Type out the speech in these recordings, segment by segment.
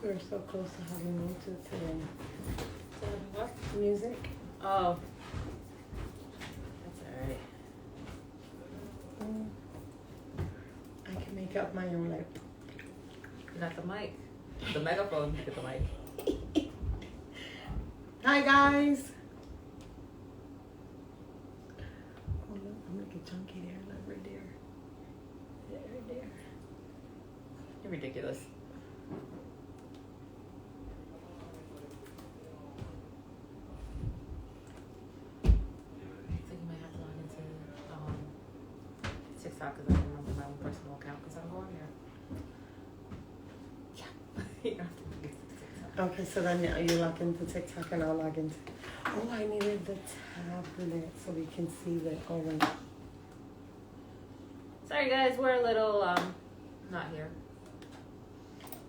We're so close to having music today. What? Music. Oh. That's alright. I can make up my own like. You got the mic. The megaphone. You get the mic. Hi guys. Oh look, I'm gonna get chunky there, like right there. Yeah, right there. You're ridiculous. TikTok because I don't remember my own personal account because I'm going there. Yeah. You don't have to log into TikTok. Okay, so then you log into TikTok and I'll log into. Oh, I needed the tablet so we can see the. Oh wait. Sorry guys, we're a little not here.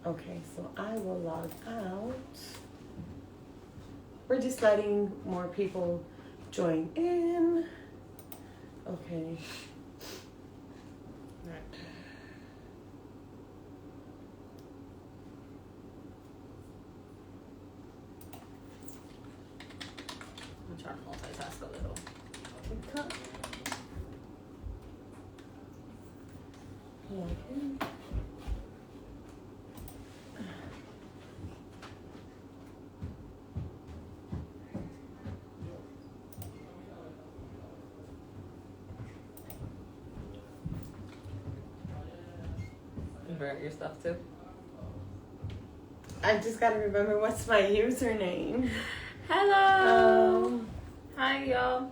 Okay, so I will log out. We're just letting more people join in. Okay. I'm trying to multitask a little. TikTok. Okay. You forgot your stuff too? I just gotta remember what's my username. Hello. Hi y'all.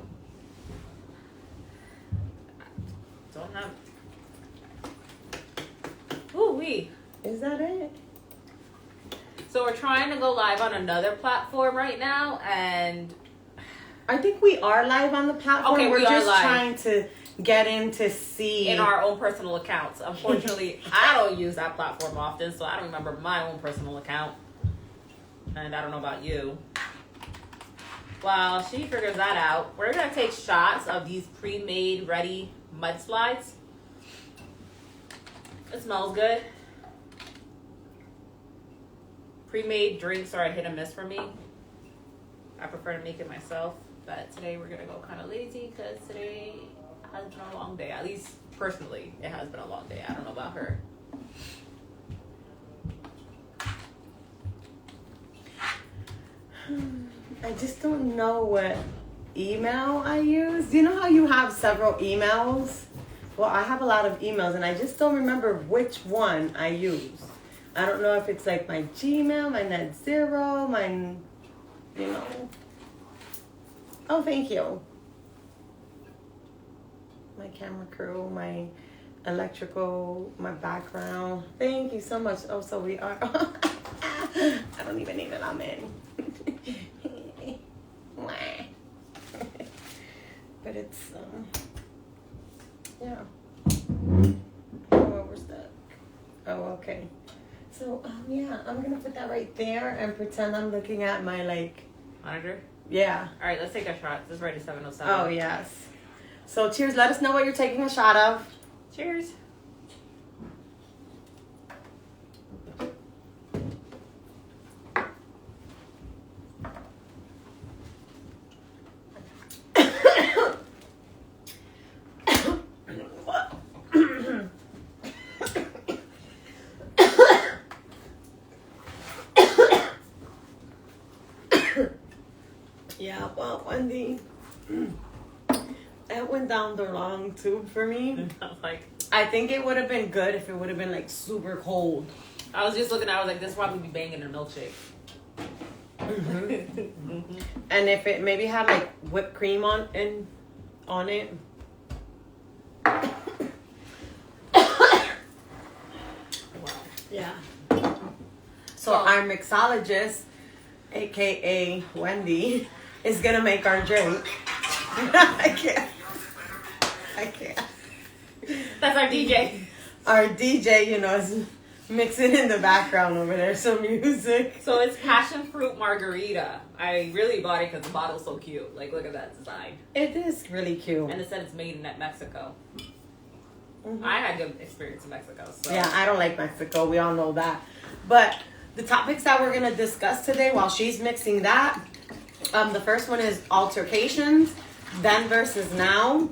Don't have. Ooh wee. Is that it? So we're trying to go live on another platform right now, and I think we are live on the platform. Okay, we're we are just live. trying to get in to see. in our own personal accounts. Unfortunately, I don't use that platform often, so I don't remember my own personal account. And I don't know about you. While she figures that out, we're going to take shots of these pre-made, ready mudslides. It smells good. Pre-made drinks are a hit and miss for me. I prefer to make it myself. But today we're going to go kind of lazy because today has been a long day. At least personally, it has been a long day. I don't know about her. I just don't know what email I use. You know how you have several emails? Well, I have a lot of emails and I just don't remember which one I use. I don't know if it's like my Gmail, my Net Zero, my, you know. Oh, thank you. My camera crew, my electrical, my background. Thank you so much. Oh, so we are. I don't even need it. I'm in. But it's yeah. Oh, we're stuck. Oh, okay. So yeah, I'm gonna put that right there and pretend I'm looking at my like Monitor? yeah. All right, let's take a shot. This is ready 7:07. Oh yes. So cheers. Let us know what you're taking a shot of. Cheers. Yeah, well, Wendy, it went down the wrong tube for me. Like, I think it would have been good if it would have been like super cold. I was just looking. I was like, this probably be banging a milkshake. And if it maybe had like whipped cream on it. Wow. Yeah. So our mixologist, aka Wendy, is gonna make our drink. I can't. That's our DJ. Our DJ, you know, is mixing in the background over there, some music. So it's passion fruit margarita. I really bought it because the bottle's so cute. Like, look at that design. It is really cute. And it said it's made in Mexico. Mm-hmm. I had good experience in Mexico. So. Yeah, I don't like Mexico. We all know that. But the topics that we're gonna discuss today, while she's mixing that, the first one is altercations, then versus now.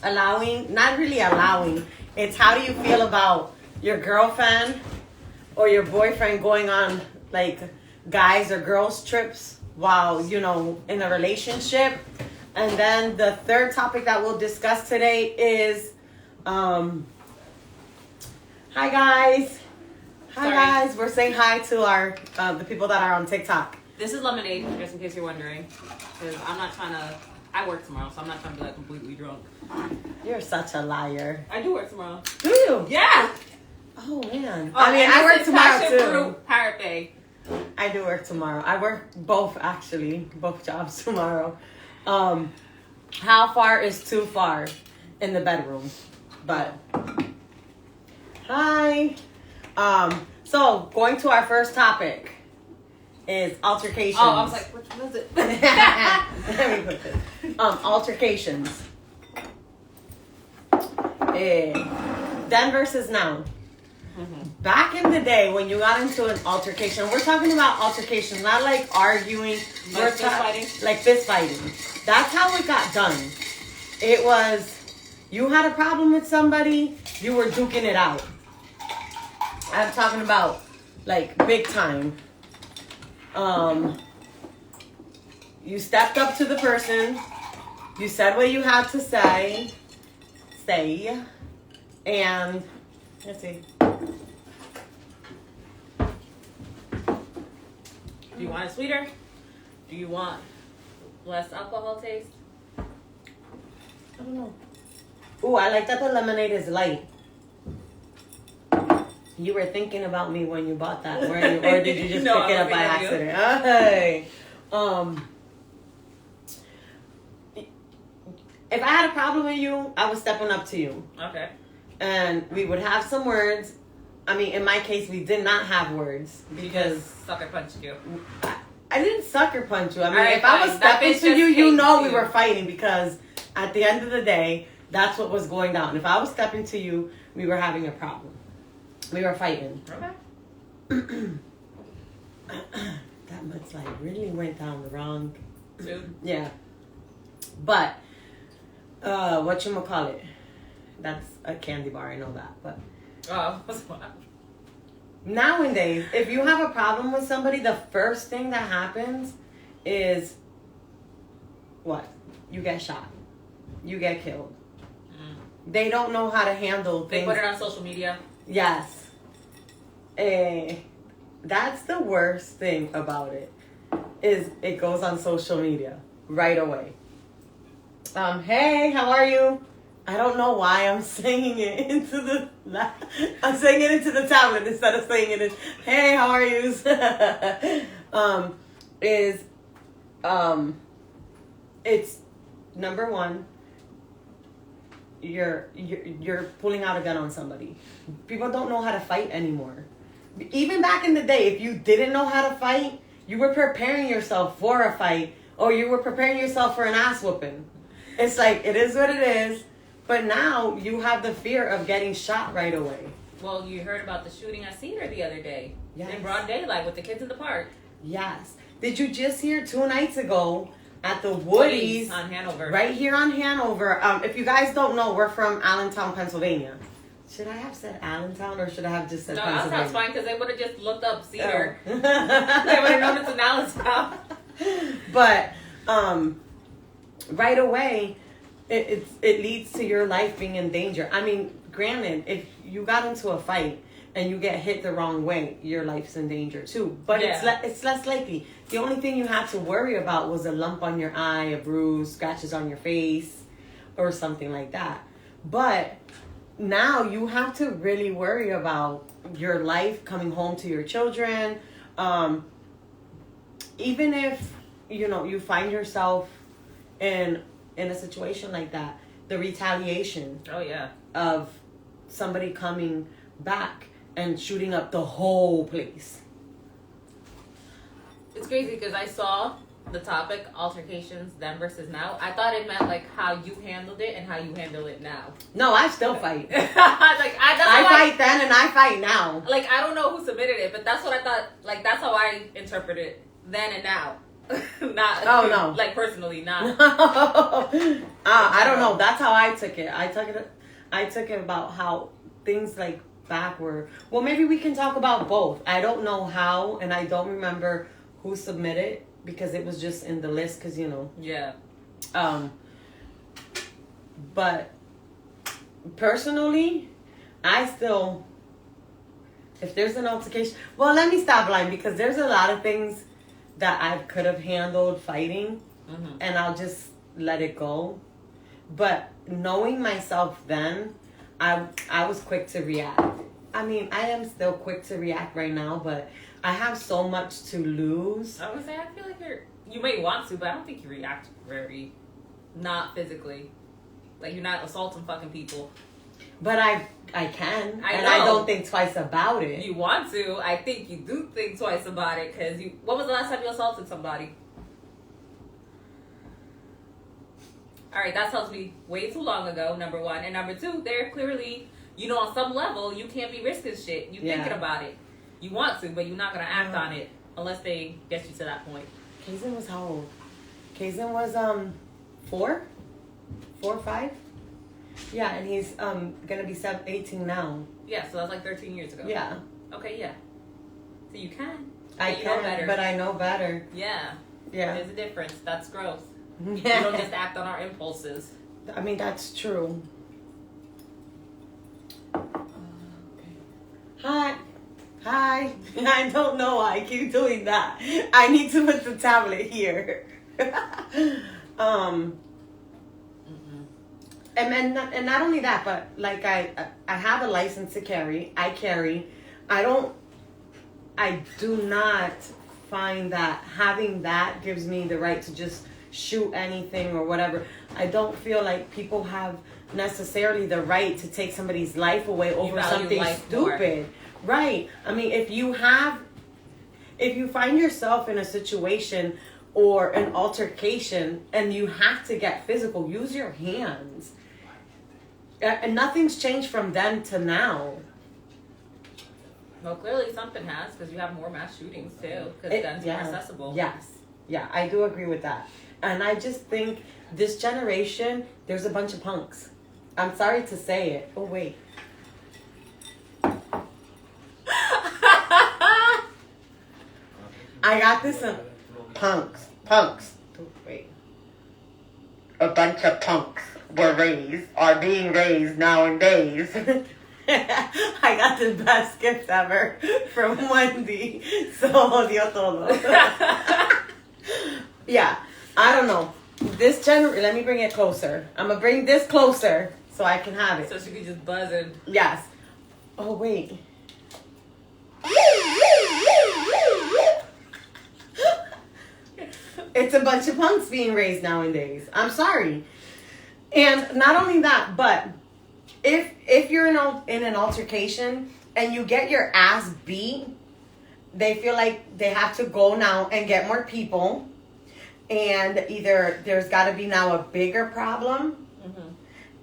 Allowing, not really allowing. It's how do you feel about your girlfriend or your boyfriend going on like guys or girls trips while, you know, in a relationship. And then the third topic that we'll discuss today is, hi guys. Hi guys. We're saying hi to our, the people that are on TikTok. This is lemonade, just in case you're wondering. Because I'm not trying to, I work tomorrow, so I'm not trying to be like completely drunk. You're such a liar. I do work tomorrow. Do you? Yeah. Oh man. Oh, I mean, I work tomorrow too. Pirate Bay. I do work tomorrow. I work both jobs tomorrow. How far is too far in the bedroom? But hi. So going to our first topic is altercations. Oh, I was like, which one is it? Let me put this. Altercations. Then versus now. Mm-hmm. Back in the day when you got into an altercation, we're talking about altercation, not like arguing, like fist fighting. Like fist fighting. That's how it got done. It was you had a problem with somebody, you were duking it out. I'm talking about like big time. You stepped up to the person, you said what you had to say, and let's see. Do you want it sweeter? Do you want less alcohol taste? I don't know. Ooh, I like that the lemonade is light. You were thinking about me when you bought that, weren't you? Or did you just No, pick it up by accident? Hey. If I had a problem with you, I was stepping up to you. Okay. And we would have some words. I mean, in my case, we did not have words because sucker punched you. I didn't sucker punch you. I mean, right, if I was stepping to you, you know we were fighting because at the end of the day, that's what was going down. If I was stepping to you, we were having a problem. We were fighting. Okay. That mudslide really went down the wrong. Tube. Yeah. But whatchamacallit? That's a candy bar, I know that. But nowadays, if you have a problem with somebody, the first thing that happens is what? You get shot. You get killed. They don't know how to handle things. They put it on social media. Yes. That's the worst thing about it. Is it goes on social media right away. Hey, how are you? I don't know why I'm saying it into the tablet instead of saying it in, hey, how are you? It's number one, you're pulling out a gun on somebody. People don't know how to fight anymore. Even back in the day, if you didn't know how to fight, you were preparing yourself for a fight, or you were preparing yourself for an ass whooping. It's like, it is what it is. But now you have the fear of getting shot right away. Well, you heard about the shooting at Cedar the other day. Yes. In broad daylight with the kids in the park. Yes. Did you just hear 2 nights ago at the Woodies on Hanover? Right here on Hanover. If you guys don't know, we're from Allentown, Pennsylvania. Should I have said Allentown or should I have just said Pennsylvania? No, Allentown's fine because they would have just looked up Cedar. Oh. They would have known it's in Allentown. But right away, it leads to your life being in danger. I mean, granted, if you got into a fight and you get hit the wrong way, your life's in danger too. But yeah. It's less likely. The only thing you had to worry about was a lump on your eye, a bruise, scratches on your face, or something like that. But now you have to really worry about your life, coming home to your children. Even if, you find yourself in a situation like that, the retaliation of somebody coming back and shooting up the whole place. It's crazy because I saw the topic, altercations, then versus now, I thought it meant like how you handled it and how you handle it now. No, I still fight. Like I fight then and I fight now. Like, I don't know who submitted it, but that's what I thought. Like, that's how I interpret it then and now. Not. Oh, no. Like, personally, not. I don't know. That's how I took it. I took it about how things like backward. Well, maybe we can talk about both. I don't know how, and I don't remember who submitted because it was just in the list. Because Yeah. But personally, I still, if there's an altercation, well, let me stop lying because there's a lot of things that I could have handled fighting, and I'll just let it go. But knowing myself then, I was quick to react. I mean, I am still quick to react right now, but I have so much to lose. I would say I feel like you may want to, but I don't think you react very, not physically. Like, you're not assaulting fucking people. But I can, and I don't think twice about it. You want to. I think you do think twice about it, because when was the last time you assaulted somebody? Alright, that tells me way too long ago, number one. And number two, they're clearly, on some level, you can't be risking shit. You thinking about it. You want to, but you're not going to act on it unless they get you to that point. Kazin was how old? Kazin was 4 or 5. Yeah, and he's gonna be 18 now. Yeah, so that's like 13 years ago. Yeah. Okay, yeah. So you can. I you can, know better. but I know better. Yeah. Yeah. There's a difference. That's growth. Yeah. We don't just act on our impulses. I mean, that's true. Hi. Hi. I don't know why I keep doing that. I need to put the tablet here. And not only that, but like I have a license to carry. I carry. I do not find that having that gives me the right to just shoot anything or whatever. I don't feel like people have necessarily the right to take somebody's life away over something stupid. Right. I mean, if you find yourself in a situation or an altercation and you have to get physical, use your hands. And nothing's changed from then to now. Well, clearly something has, because you have more mass shootings too, because guns are more accessible. Yes. Yeah, I do agree with that. And I just think this generation, there's a bunch of punks. I'm sorry to say it. Oh, wait. I got this in punks. Oh, wait. A bunch of punks are being raised nowadays. I got the best gift ever from Wendy. So, odio todo. Yeah, I don't know. Let me bring it closer. I'm going to bring this closer so I can have it. So she could just buzz in. Yes. Oh, wait. It's a bunch of punks being raised nowadays. I'm sorry. And not only that, but if you're in an altercation and you get your ass beat, they feel like they have to go now and get more people. And either there's got to be now a bigger problem,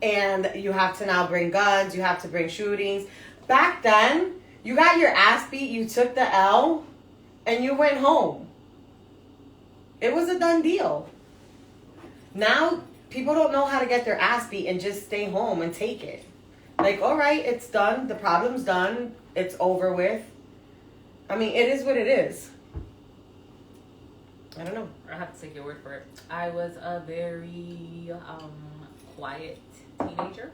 and you have to now bring guns, you have to bring shootings. Back then, you got your ass beat, you took the L, and you went home. It was a done deal. Now, people don't know how to get their ass beat and just stay home and take it. Like, all right, it's done. The problem's done. It's over with. I mean, it is what it is. I don't know. I have to take your word for it. I was a very quiet teenager.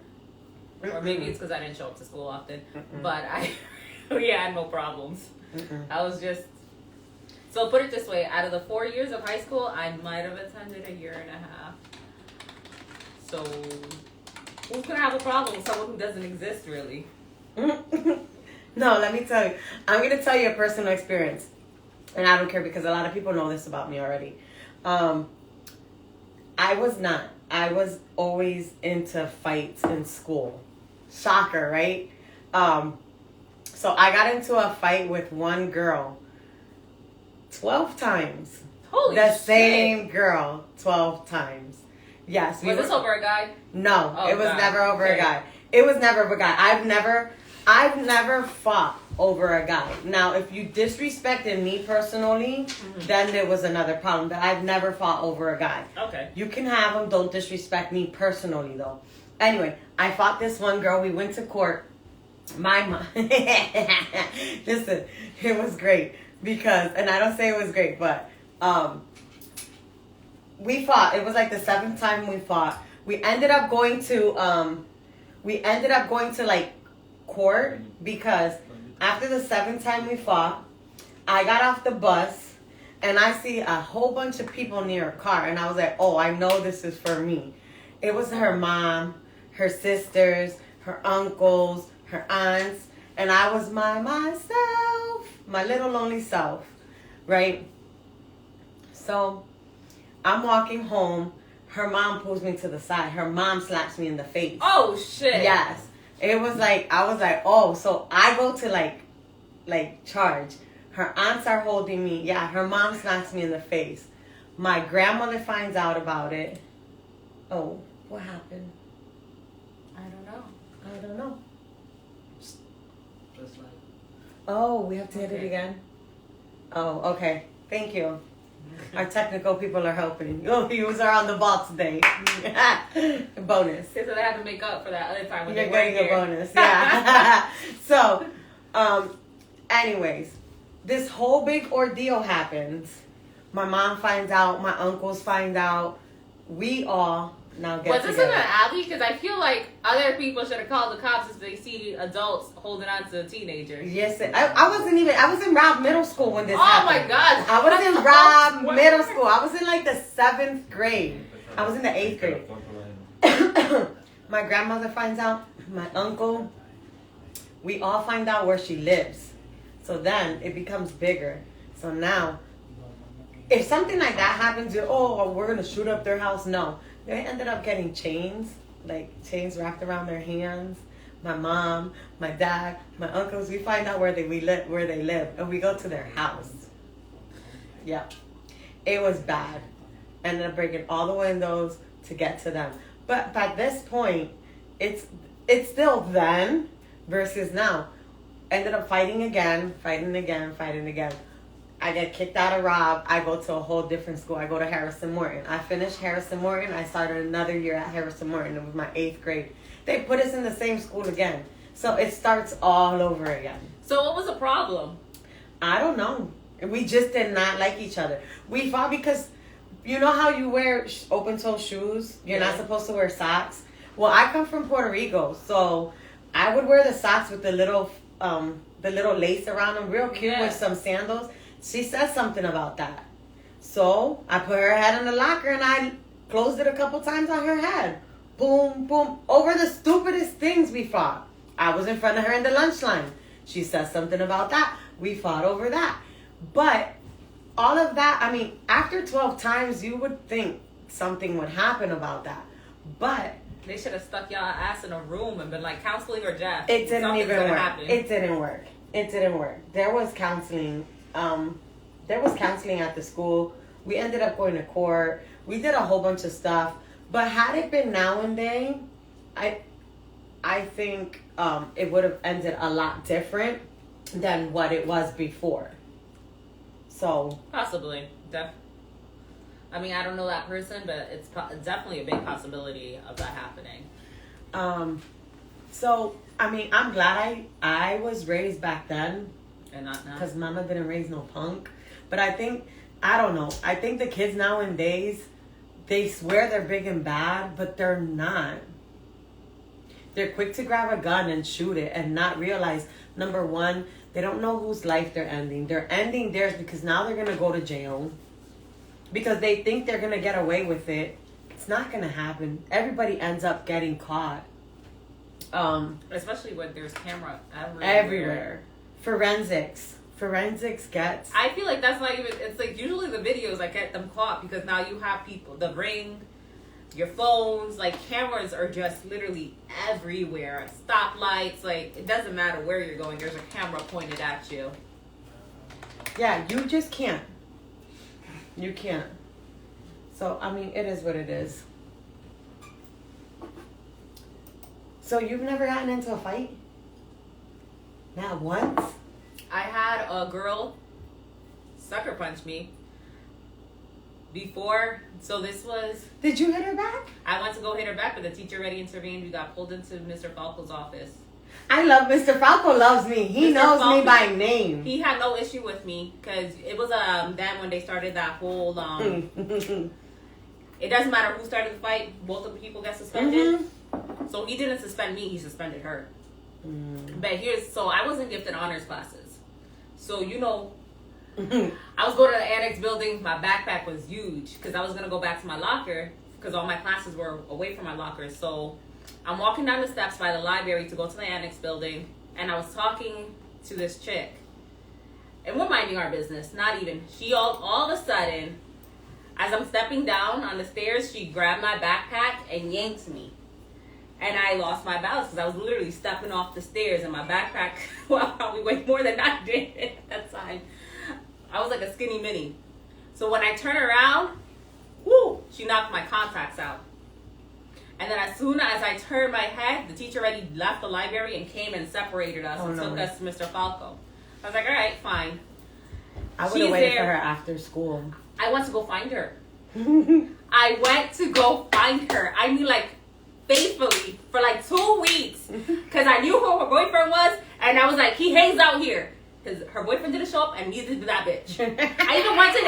Or maybe it's because I didn't show up to school often. But I had no problems. I was just... So put it this way. Out of the 4 years of high school, I might have attended a year and a half. So who's going to have a problem with someone who doesn't exist, really? No, let me tell you. I'm going to tell you a personal experience. And I don't care because a lot of people know this about me already. I was not. I was always into fights in school. Shocker, right? So I got into a fight with one girl 12 times. Holy the shit. same girl 12 times. Yes. Was this over a guy? No, Oh, it was God. never over Okay. a guy. It was never over a guy. I've never fought over a guy. Now, if you disrespected me personally, then there was another problem. But I've never fought over a guy. Okay. You can have them. Don't disrespect me personally, though. Anyway, I fought this one girl. We went to court. My mom. Listen, it was great because, and I don't say it was great, but we fought. It was like the 7th time we fought. We ended up going to like court because after the 7th time we fought, I got off the bus and I see a whole bunch of people near a car and I was like, oh, I know this is for me. It was her mom, her sisters, her uncles, her aunts, and I was myself, my little lonely self, right? So I'm walking home. Her mom pulls me to the side. Her mom slaps me in the face. Oh shit. Yes. It was like, I was like, oh, so I go to like charge. Her aunts are holding me. Yeah, her mom slaps me in the face. My grandmother finds out about it. Oh, what happened? I don't know. I don't know. Just like. Oh, we have to hit it again? Oh, okay. Thank you. Our technical people are helping. Oh, you are on the ball today. Bonus. So they have to make up for that other time when You're they weren't getting a here. bonus. Yeah. So, anyways, this whole big ordeal happens. My mom finds out. My uncles find out. We all now get Was this together. in an alley? Because I feel like other people should have called the cops if they see adults holding on to teenagers. Yes, I wasn't even. I was in Rob Middle School when this Oh happened. my god! I was in Rob Middle School. I was in like the 7th grade. I was in the 8th grade. My grandmother finds out. My uncle. We all find out where she lives. So then it becomes bigger. So now, if something like that happens, we're gonna shoot up their house. No, they ended up getting chains, like chains wrapped around their hands. My mom, my dad, my uncles. We find out where they live, and we go to their house. Yeah, it was bad. Ended up breaking all the windows to get to them. But by this point, it's still then versus now. Ended up fighting again. I get kicked out of Rob. I go to a whole different school. I go to Harrison Morton. I finished Harrison Morton. I started another year at Harrison Morton. It was my 8th grade. They put us in the same school again. So it starts all over again. So what was the problem? I don't know. We just did not like each other. We fought because you know how you wear open-toe shoes? You're not supposed to wear socks. Well, I come from Puerto Rico, so I would wear the socks with the little lace around them, real cute with some sandals. She said something about that. So I put her head in the locker and I closed it a couple times on her head. Boom, boom. Over the stupidest things we fought. I was in front of her in the lunch line. She said something about that. We fought over that. But all of that, I mean, after 12 times, you would think something would happen about that. But They should have stuck y'all ass in a room and been like, counseling or death. it didn't Something's even gonna work. happen. It didn't work. There was counseling. There was counseling at the school. We ended up going to court. We did a whole bunch of stuff. But had it been nowadays, I think it would have ended a lot different than what it was before. So Possibly. I mean, I don't know that person, but it's definitely a big possibility of that happening. So I mean, I'm glad I was raised back then. And not now. Because mama didn't raise no punk. But I think the kids nowadays, they swear they're big and bad, but they're not. They're quick to grab a gun and shoot it and not realize, number one, they don't know whose life they're ending. They're ending theirs because now they're going to go to jail. Because they think they're going to get away with it. It's not going to happen. Everybody ends up getting caught. Especially when there's camera Everywhere. Forensics gets. I feel like that's not even, it's like usually the videos that get them caught because now you have people, the ring, your phones, like cameras are just literally everywhere. Stoplights, like it doesn't matter where you're going, there's a camera pointed at you. Yeah, you just can't. You can't. So, I mean, it is what it is. So, you've never gotten into a fight? Not once? I had a girl sucker punch me before. So this was... Did you hit her back? I went to go hit her back, but the teacher already intervened. We got pulled into Mr. Falco's office. I love Mr. Falco loves me. He Mr. knows Falco, me by name. He had no issue with me because it was then when they started that whole it doesn't matter who started the fight, both of the people get suspended. Mm-hmm. So he didn't suspend me, he suspended her. Mm. But so I wasn't gifted honors classes. So I was going to the annex building. My backpack was huge because I was going to go back to my locker because all my classes were away from my locker. So I'm walking down the steps by the library to go to the annex building, and I was talking to this chick. And we're minding our business, not even. She all of a sudden, as I'm stepping down on the stairs, she grabbed my backpack and yanked me. And I lost my balance because I was literally stepping off the stairs, and my backpack probably weighed more than I did at that time. I was like a skinny mini. So when I turn around, whoo, she knocked my contacts out. And then as soon as I turned my head, the teacher already left the library and came and separated us and took us to Mr. Falco. I was like, all right, fine. I would have waited for her after school. I went to go find her. I went to go find her. I mean, like, faithfully for like 2 weeks. Because I knew who her boyfriend was. And I was like, he hangs out here. Because her boyfriend didn't show up and neither did that bitch. I even went to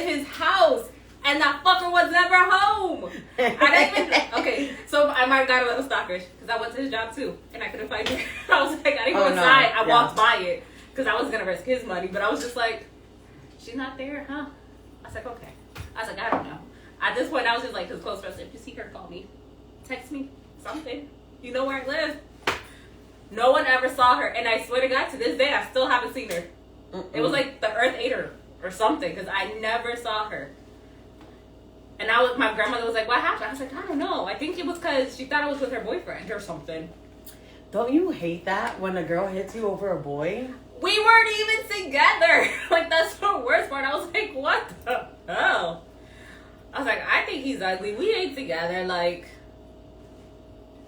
his house. And that fucker was never home. Okay, so I might have got a little stalkerish because I went to his job too and I couldn't find her. I was like, I didn't go inside. I walked by it because I was going to risk his money. But I was just like, she's not there, huh? I was like, okay. I was like, I don't know. At this point, I was just like, his close friends, if you see her, call me. Text me. Something. You know where I live. No one ever saw her. And I swear to God, to this day, I still haven't seen her. It was like the earth ate her or something because I never saw her. And my grandmother was like, what happened? I was like, I don't know. I think it was because she thought I was with her boyfriend or something. Don't you hate that when a girl hits you over a boy? We weren't even together. Like, that's the worst part. I was like, what the hell? I was like, I think he's ugly. We ain't together. Like,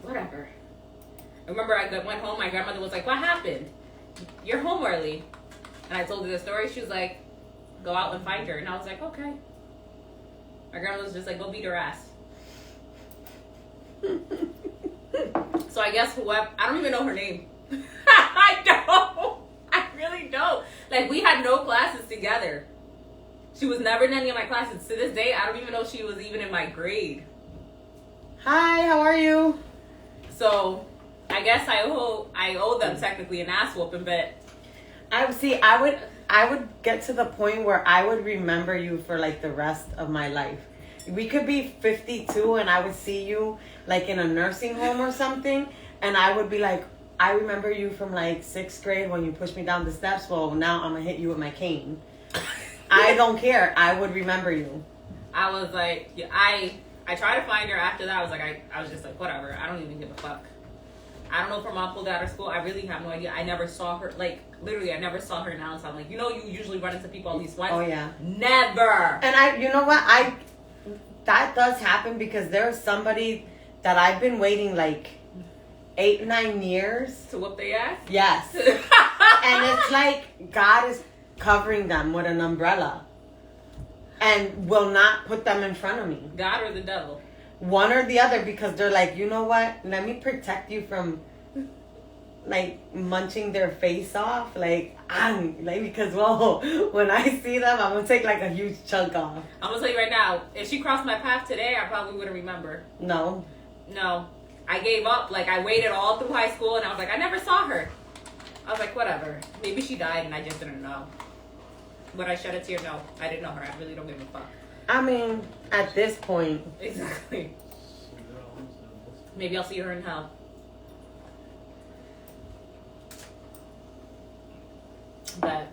whatever. I remember I went home. My grandmother was like, what happened? You're home early. And I told her the story. She was like, go out and find her. And I was like, okay. My grandma was just like, go beat her ass. So I guess whoever, I don't even know her name. I don't. I really don't. Like, we had no classes together. She was never in any of my classes. To this day, I don't even know if she was even in my grade. Hi, how are you? So I guess I owe them technically an ass whooping, but I would get to the point where I would remember you for like the rest of my life. We could be 52 and I would see you like in a nursing home or something, and I would be like, I remember you from like 6th grade when you pushed me down the steps. Well, now I'm gonna hit you with my cane. I don't care. I would remember you. I was like, yeah, I tried to find her after that. I was just like, whatever. I don't even give a fuck. I don't know if her mom pulled her out of school. I really have no idea. I never saw her. Like, literally, I never saw her now. So I'm like, you usually run into people at least once. Oh, yeah. Never. And you know what? That does happen because there's somebody that I've been waiting like 8-9 years. To whoop their ass? Yes. And it's like God is covering them with an umbrella and will not put them in front of me. God or the devil? One or the other, because they're like, you know what? Let me protect you from like munching their face off. Like because when I see them, I'm gonna take like a huge chunk off. I'm gonna tell you right now, if she crossed my path today, I probably wouldn't remember. No. I gave up. Like, I waited all through high school and I was like, I never saw her. I was like, whatever. Maybe she died and I just didn't know. Would I shed a tear? No. I didn't know her. I really don't give a fuck. I mean, at this point. Exactly. Maybe I'll see her in hell. But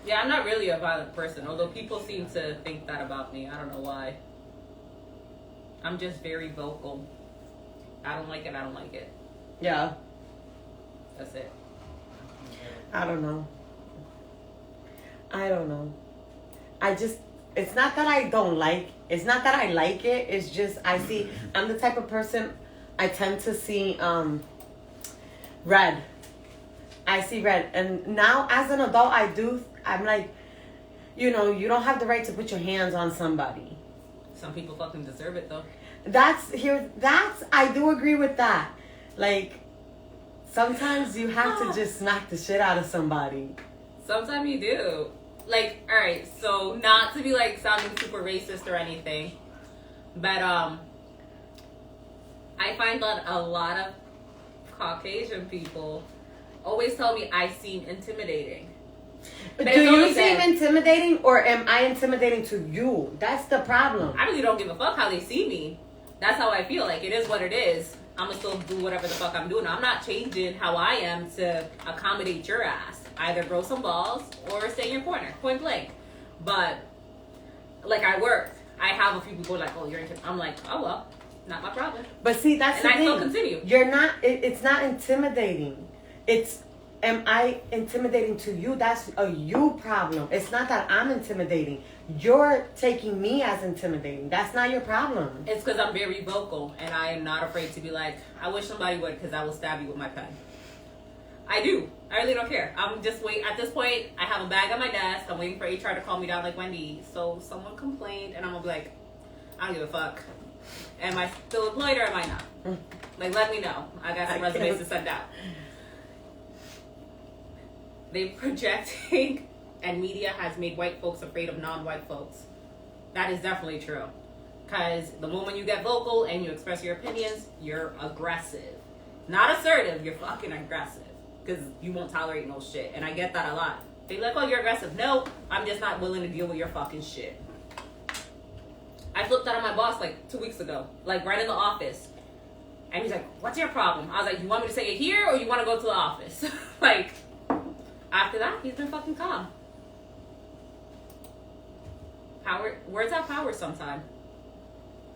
yeah, I'm not really a violent person, although people seem to think that about me. I don't know why. I'm just very vocal. I don't like it, I don't like it. Yeah. That's it. I don't know. I don't know. It's not that I don't like, it's not that I like it, it's just, I'm the type of person, I tend to see, red. I see red. And now as an adult, I'm like, you don't have the right to put your hands on somebody. Some people fucking deserve it though. I do agree with that. Like, sometimes you have to just smack the shit out of somebody. Sometimes you do. Like, alright, so not to be like sounding super racist or anything, but I find that a lot of Caucasian people always tell me I seem intimidating. Do you seem intimidating, or am I intimidating to you? That's the problem. I really don't give a fuck how they see me. That's how I feel. Like, it is what it is. I'm gonna still do whatever the fuck I'm doing. I'm not changing how I am to accommodate your ass. Either grow some balls or stay in your corner, point blank. But like, I worked. I have a few people like, oh, you're intimidating. I'm like, oh well, not my problem. But see, that's the thing. And I still continue. You're not. It's not intimidating. It's, am I intimidating to you? That's a you problem. It's not that I'm intimidating. You're taking me as intimidating. That's not your problem. It's because I'm very vocal and I am not afraid to be like, I wish somebody would, because I will stab you with my pen. I do. I really don't care. I'm just wait. At this point, I have a bag on my desk. I'm waiting for HR to call me down like Wendy. So someone complained, and I'm gonna be like, I don't give a fuck. Am I still employed or am I not? Like, let me know. I got some resumes to send out. They projecting and media has made white folks afraid of non-white folks. That is definitely true. Because the moment you get vocal and you express your opinions, you're aggressive. Not assertive, you're fucking aggressive. Because you won't tolerate no shit. And I get that a lot. They like, oh, you're aggressive. No, I'm just not willing to deal with your fucking shit. I flipped out on my boss like 2 weeks ago. Like, right in the office. And he's like, what's your problem? I was like, you want me to say it here or you want to go to the office? Like, after that, he's been fucking calm. Power, words have power sometimes.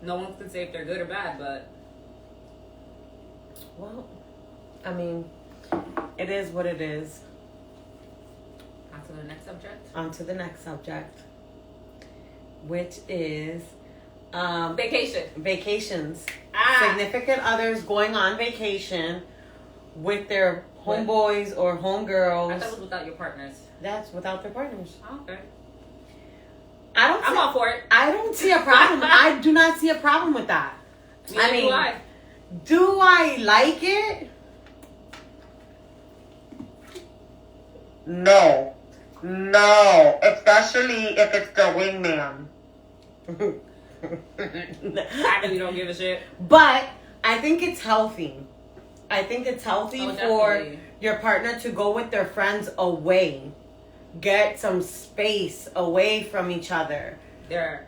No one can say if they're good or bad, but... Well, I mean, it is what it is. On to the next subject. On to the next subject, which is vacations. Significant others going on vacation with their homeboys or homegirls. I thought it was without your partners. That's without their partners. Oh, okay. I'm all for it. I don't see a problem. I do not see a problem with that. Do I like it? No. Especially if it's the wingman. I really don't give a shit. But I think it's healthy. I think it's healthy for your partner to go with their friends away. Get some space away from each other. Their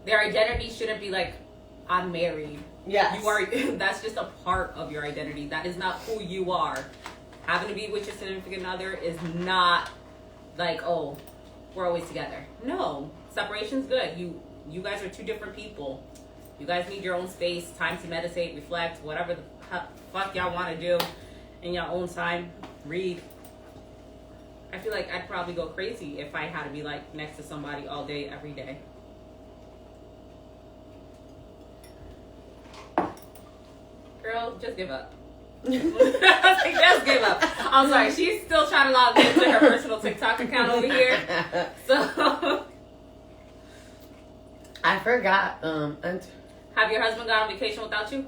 identity shouldn't be like, I'm married. Yes. You are. That's just a part of your identity. That is not who you are. Having to be with your significant other is not like, oh, we're always together. No, separation's good. You guys are two different people. You guys need your own space, time to meditate, reflect, whatever the fuck y'all want to do in your own time. Read. I feel like I'd probably go crazy if I had to be like next to somebody all day, every day. Girl, just give up. Just give up. I'm sorry, she's still trying to log into her personal TikTok account over here. So I forgot. Have your husband gone on vacation without you?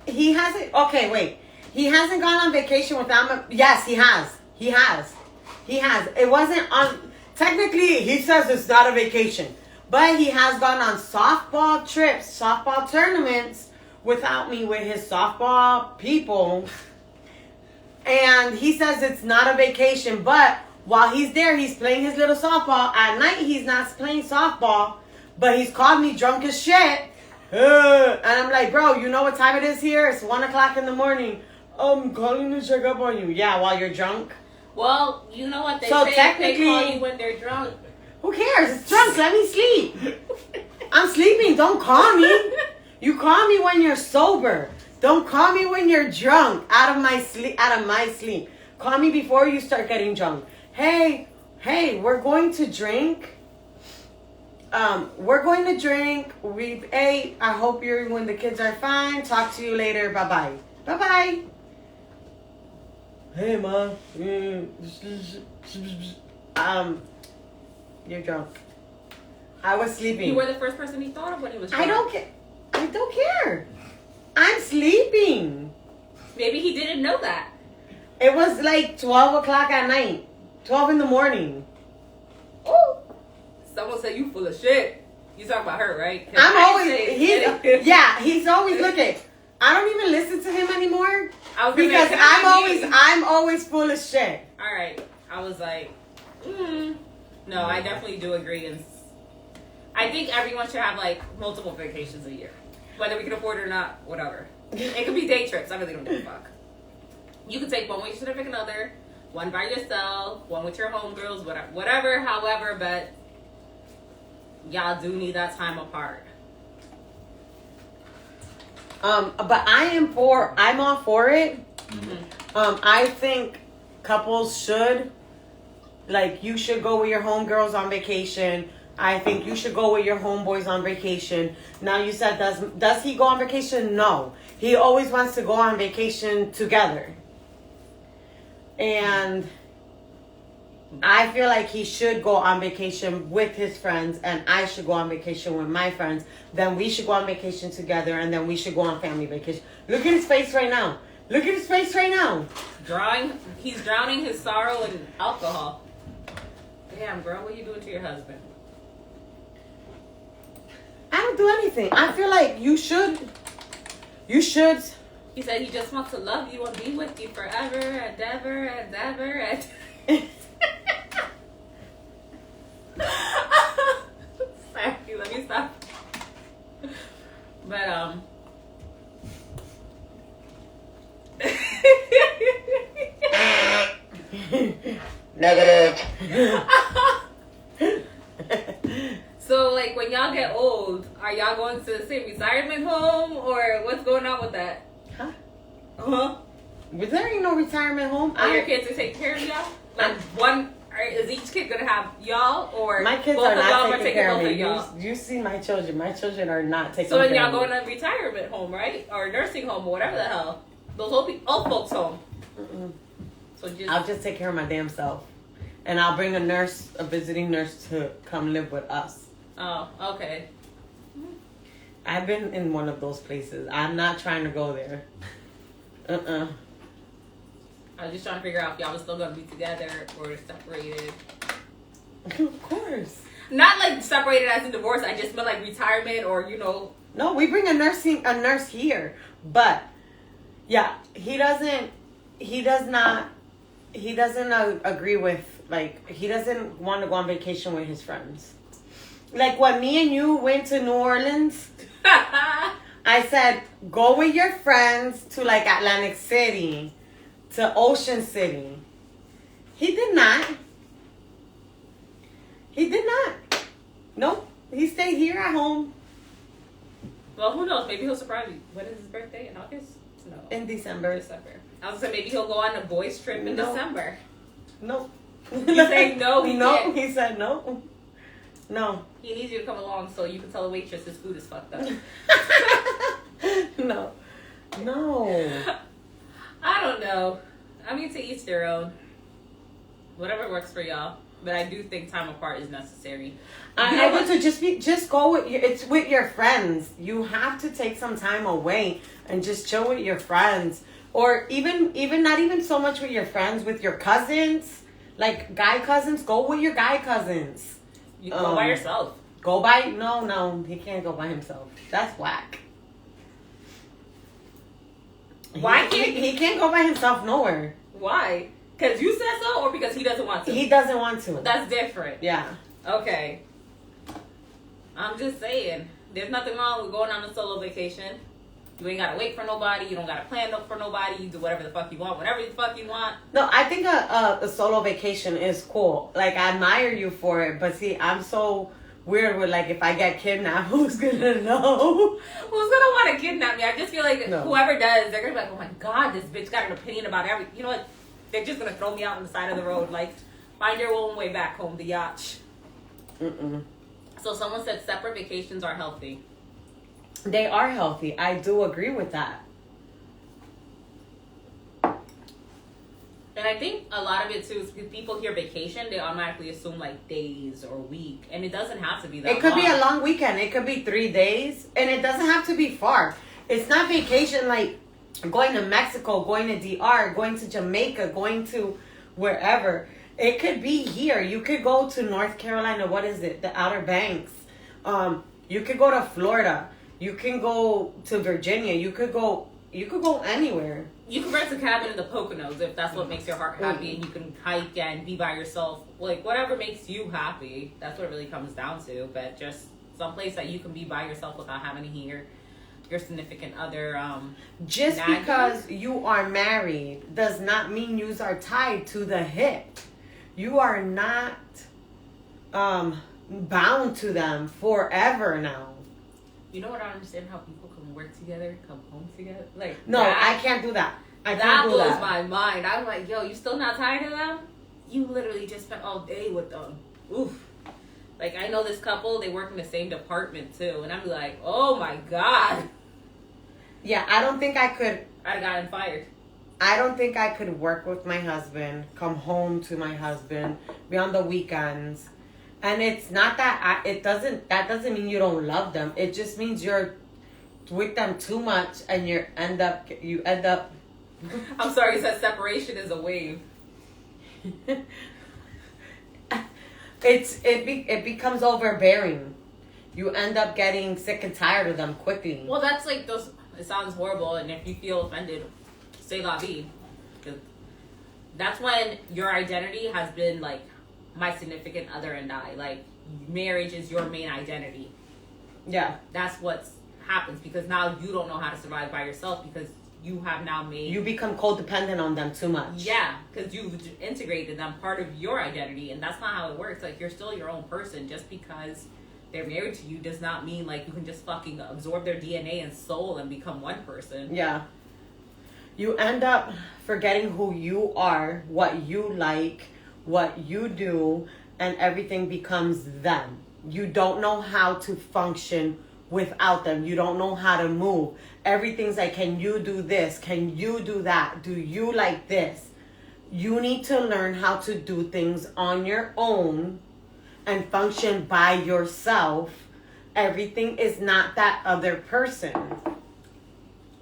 He hasn't. Okay, wait. He hasn't gone on vacation without me. Yes, he has. He has. It wasn't on. Technically, he says it's not a vacation, but he has gone on softball trips, softball tournaments without me with his softball people. And he says it's not a vacation, but while he's there, he's playing his little softball. At night, he's not playing softball, but he's called me drunk as shit. And I'm like, bro, you know what time it is here? It's 1 o'clock in the morning. I'm calling to check up on you. Yeah, while you're drunk. Well, you know what they so say. Technically, they call you when they're drunk. Who cares? It's drunk. Let me sleep. I'm sleeping. Don't call me. You call me when you're sober. Don't call me when you're drunk. Out of my sleep. Call me before you start getting drunk. hey, we're going to drink. We're going to drink. We've ate. I hope when the kids are fine. Talk to you later. Bye-bye. Bye-bye. Hey, Mom. You're drunk. I was sleeping. You were the first person he thought of when he was drunk. I don't care. I'm sleeping. Maybe he didn't know that. It was like 12 o'clock at night. 12 in the morning. Oh. Someone said you full of shit. You talking about her, right? He's always looking. I don't even listen to him anymore because say, I'm always full of shit. All right. I was like, no, I definitely do agree. And I think everyone should have like multiple vacations a year. Whether we can afford it or not, whatever. It could be day trips. I really don't give a fuck. You could take one with your significant other, one by yourself, one with your homegirls, whatever, however, but y'all do need that time apart. But I'm all for it. Mm-hmm. I think couples should, like, you should go with your homegirls on vacation. I think you should go with your homeboys on vacation. Now you said, does he go on vacation? No. He always wants to go on vacation together. And I feel like he should go on vacation with his friends, and I should go on vacation with my friends. Then we should go on vacation together, and then we should go on family vacation. Look at his face right now. Look at his face right now. He's drowning his sorrow in alcohol. Damn, girl, what are you doing to your husband? I don't do anything. I feel like you should. He said he just wants to love you and be with you forever and ever and ever and... Sorry, let me stop. But, Negative. So, like, when y'all get old, are y'all going to the same retirement home, or what's going on with that? Huh? Uh-huh. But there ain't no retirement home. Are your kids to take care of y'all? Like, is each kid gonna have y'all, or my kids both are of not y'all taking taking care of both me. of y'all? You see my children. My children are not taking care of me. So then y'all going to retirement home, right? Or nursing home, or whatever the hell. Those old folks home. Mm-mm. So I'll just take care of my damn self. And I'll bring a visiting nurse to come live with us. Oh, okay. I've been in one of those places. I'm not trying to go there. I was just trying to figure out if y'all was still gonna be together or separated. Of course. Not like separated as in divorce. I just meant like retirement or No, we bring a nurse here, but yeah, he doesn't agree with, like, he doesn't want to go on vacation with his friends. Like when me and you went to New Orleans, I said, go with your friends to like Atlantic City, to Ocean City. He did not. Nope. He stayed here at home. Well, who knows? Maybe he'll surprise you. When is his birthday? In August? No. In December. I was gonna say maybe he'll go on a boys trip in December. Nope. You say no? No. He said no. No. He needs you to come along so you can tell the waitress his food is fucked up. No. I don't know. I mean, to each their own. Whatever works for y'all. But I do think time apart is necessary. I want to just go with it's with your friends. You have to take some time away and just chill with your friends, or even not even so much with your friends, with your cousins, like guy cousins. Go with your guy cousins. You go by yourself. No, he can't go by himself. That's whack. Why can't he can't go by himself nowhere? Why? Because you said so, or because he doesn't want to? He doesn't want to. That's different. Yeah. Okay. I'm just saying, there's nothing wrong with going on a solo vacation. You ain't gotta wait for nobody. You don't gotta plan for nobody. You do whatever the fuck you want, whenever the fuck you want. No, I think a solo vacation is cool. Like, I admire you for it, but see, I'm so weird with, like, if I get kidnapped, who's gonna know? Who's gonna want to kidnap me? I just feel like whoever does, they're gonna be like, oh my god, this bitch got an opinion about everything. You know what? They're just gonna throw me out on the side of the road, like, Find your own way back home, the yacht. Mm-mm. So someone said separate vacations are healthy. They are healthy. I do agree with that. And I think a lot of it too is because people hear vacation, they automatically assume like days or week, and it doesn't have to be that. It could long. be a long weekend. It could be 3 days, and it doesn't have to be far. It's not vacation like going to Mexico, going to DR, going to Jamaica, going to wherever. It could be here. You could go to North Carolina. What is it? The Outer Banks. You could go to Florida. You can go to Virginia. You could go anywhere. You can rent a cabin in the Poconos if that's what makes your heart happy, and you can hike and be by yourself. Like, whatever makes you happy, that's what it really comes down to. But just someplace that you can be by yourself without having to hear your significant other. Just nagging. because you are married does not mean you are tied to the hip. You are not bound to them forever now. You know what? I don't understand how people can work together, come home together. Like, No, that, I can't do that. I that can't do blows that. my mind. I'm like, yo, you still not tired of them? You literally just spent all day with them. Oof. Like, I know this couple, they work in the same department too, and I'm like, oh my god. Yeah, I don't think I could. I'd have gotten fired. I don't think I could work with my husband, come home to my husband, be on the weekends. And it's not that that doesn't mean you don't love them. It just means you're with them too much and you end up I'm sorry, it says separation is a wave. it becomes overbearing. You end up getting sick and tired of them quickly. Well, that's like those, it sounds horrible, and if you feel offended, say la vie. 'Cause that's when your identity has been like, my significant other and I. Like, marriage is your main identity. Yeah. That's what happens, because now you don't know how to survive by yourself because you have now made... You become codependent on them too much. Yeah, because you've integrated them part of your identity, and that's not how it works. Like, you're still your own person. Just because they're married to you does not mean, like, you can just fucking absorb their DNA and soul and become one person. Yeah. You end up forgetting who you are, what you like, what you do, and everything becomes them. You don't know how to function without them. You don't know how to move. Everything's like, can you do this? Can you do that? Do you like this? You need to learn how to do things on your own and function by yourself. Everything is not that other person.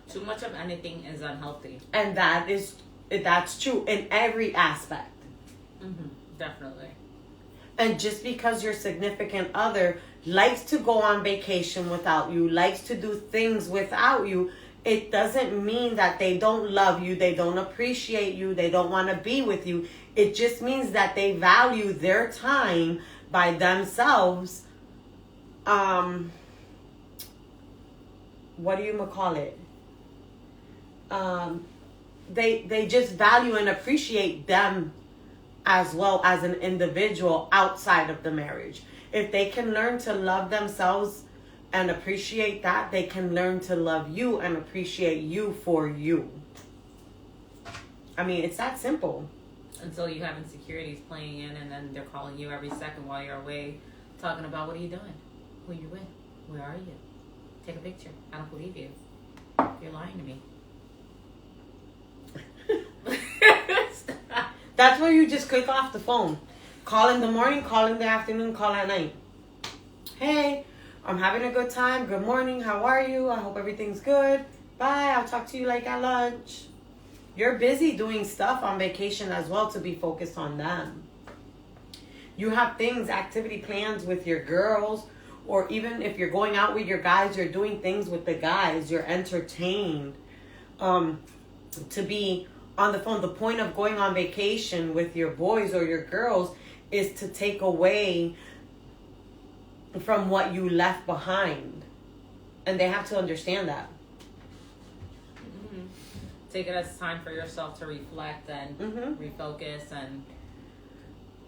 Too much of anything is unhealthy. And that's true in every aspect. Mm-hmm, definitely. And just because your significant other likes to go on vacation without you, likes to do things without you, it doesn't mean that they don't love you, they don't appreciate you, they don't want to be with you. It just means that they value their time by themselves. What do you call it? They just value and appreciate them as well as an individual outside of the marriage. If they can learn to love themselves and appreciate that, they can learn to love you and appreciate you for you. I mean, it's that simple. Until you have insecurities playing in, and then they're calling you every second while you're away, talking about, what are you doing? Who are you with? Where are you? Take a picture. I don't believe you. You're lying to me. That's where you just click off the phone. Call in the morning, call in the afternoon, call at night. Hey, I'm having a good time. Good morning. How are you? I hope everything's good. Bye. I'll talk to you like at lunch. You're busy doing stuff on vacation as well to be focused on them. You have things, activity plans with your girls, or even if you're going out with your guys, you're doing things with the guys. You're entertained. To be on the phone. The point of going on vacation with your boys or your girls is to take away from what you left behind. And they have to understand that. Mm-hmm. Take it as time for yourself to reflect and refocus. And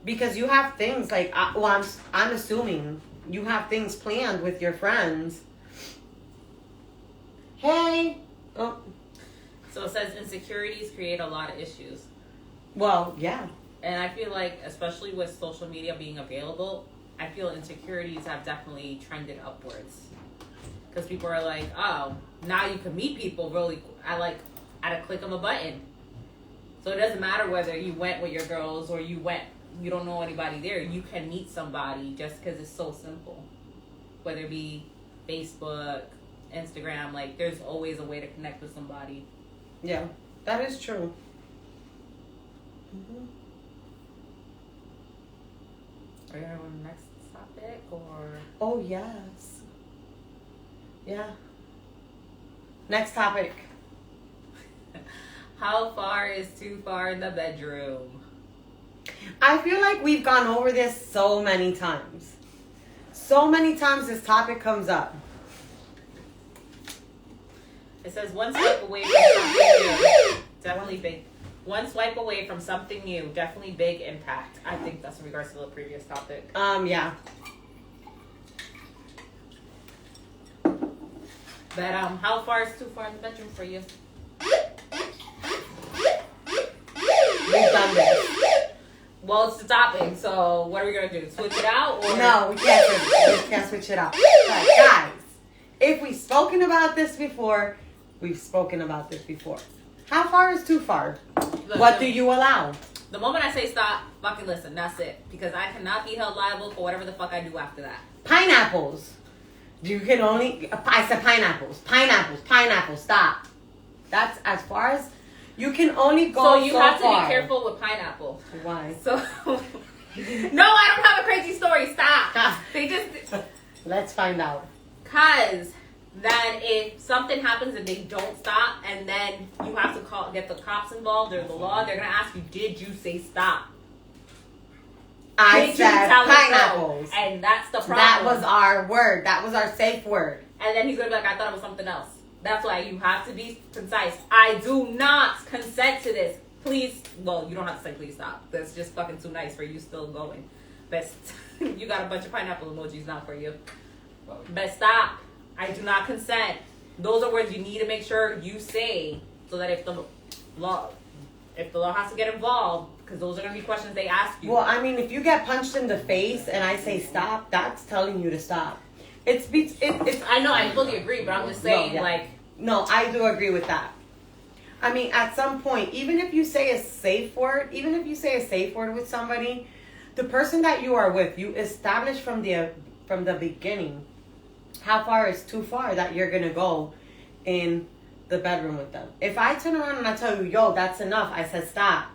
because you have things like, I'm assuming you have things planned with your friends. Hey. Oh. So it says insecurities create a lot of issues. Well, yeah. And I feel like, especially with social media being available, I feel insecurities have definitely trended upwards. Because people are like, oh, now you can meet people really at a click of a button. So it doesn't matter whether you went with your girls or you don't know anybody there. You can meet somebody just because it's so simple. Whether it be Facebook, Instagram, like there's always a way to connect with somebody. Yeah, that is true. Mm-hmm. Are you going to go to the next topic or? Oh, yes. Yeah. Next topic. How far is too far in the bedroom? I feel like we've gone over this so many times. So many times this topic comes up. It says one swipe away from something new. Definitely big. One swipe away from something new. Definitely big impact. I think that's in regards to the previous topic. Yeah. But how far is too far in the bedroom for you? We've done this. Well, it's the topic, so what are we gonna do? Switch it out or No, we can't switch it out. But guys, if we've spoken about this before, we've spoken about this before. How far is too far? Look, What do you allow? The moment I say stop, fucking listen, that's it. Because I cannot be held liable for whatever the fuck I do after that. Pineapples. You can only, I said pineapples. Pineapples, stop. That's as far as, you can only go So you have to far. be careful with pineapple. Why? So, no, I don't have a crazy story, stop. They just, Let's find out. cause then if something happens and they don't stop and then you have to get the cops involved or the law, they're gonna ask you, did you say stop? I Did said you tell us no? pineapples. And that's the problem. That was our word. That was our safe word. And then he's gonna be like, I thought it was something else. That's why you have to be concise. I do not consent to this. Please, well, you don't have to say please stop. That's just fucking too nice for you still going. But you got a bunch of pineapple emojis now for you. But stop. I do not consent. Those are words you need to make sure you say so that if the law has to get involved, because those are gonna be questions they ask you. Well, I mean, if you get punched in the face and I say stop, that's telling you to stop. It's I know, I fully agree, but I'm just saying, No, I do agree with that. I mean, at some point, even if you say a safe word with somebody, the person that you are with, you establish from the beginning how far is too far that you're gonna go in the bedroom with them. If I turn around and I tell you, yo, that's enough, I said stop.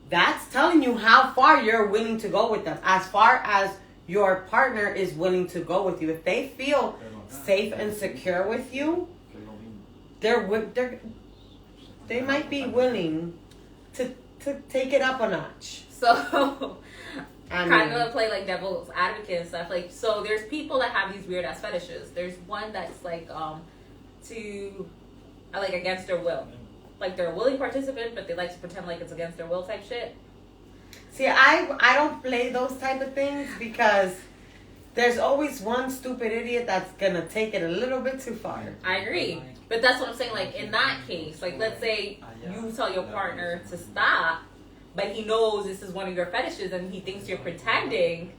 That's telling you how far you're willing to go with them. As far as your partner is willing to go with you. If they feel safe and secure with you, they might be willing to take it up a notch. So, I kind mean, of play like devil's advocate and stuff. Like, so there's people that have these weird ass fetishes. There's one that's like against their will. Like they're a willing participant, but they like to pretend like it's against their will type shit. see, I don't play those type of things because there's always one stupid idiot that's gonna take it a little bit too far. I agree. But that's what I'm saying. Like, in that case, like, let's say you tell your partner to stop, but he knows this is one of your fetishes and he thinks you're pretending.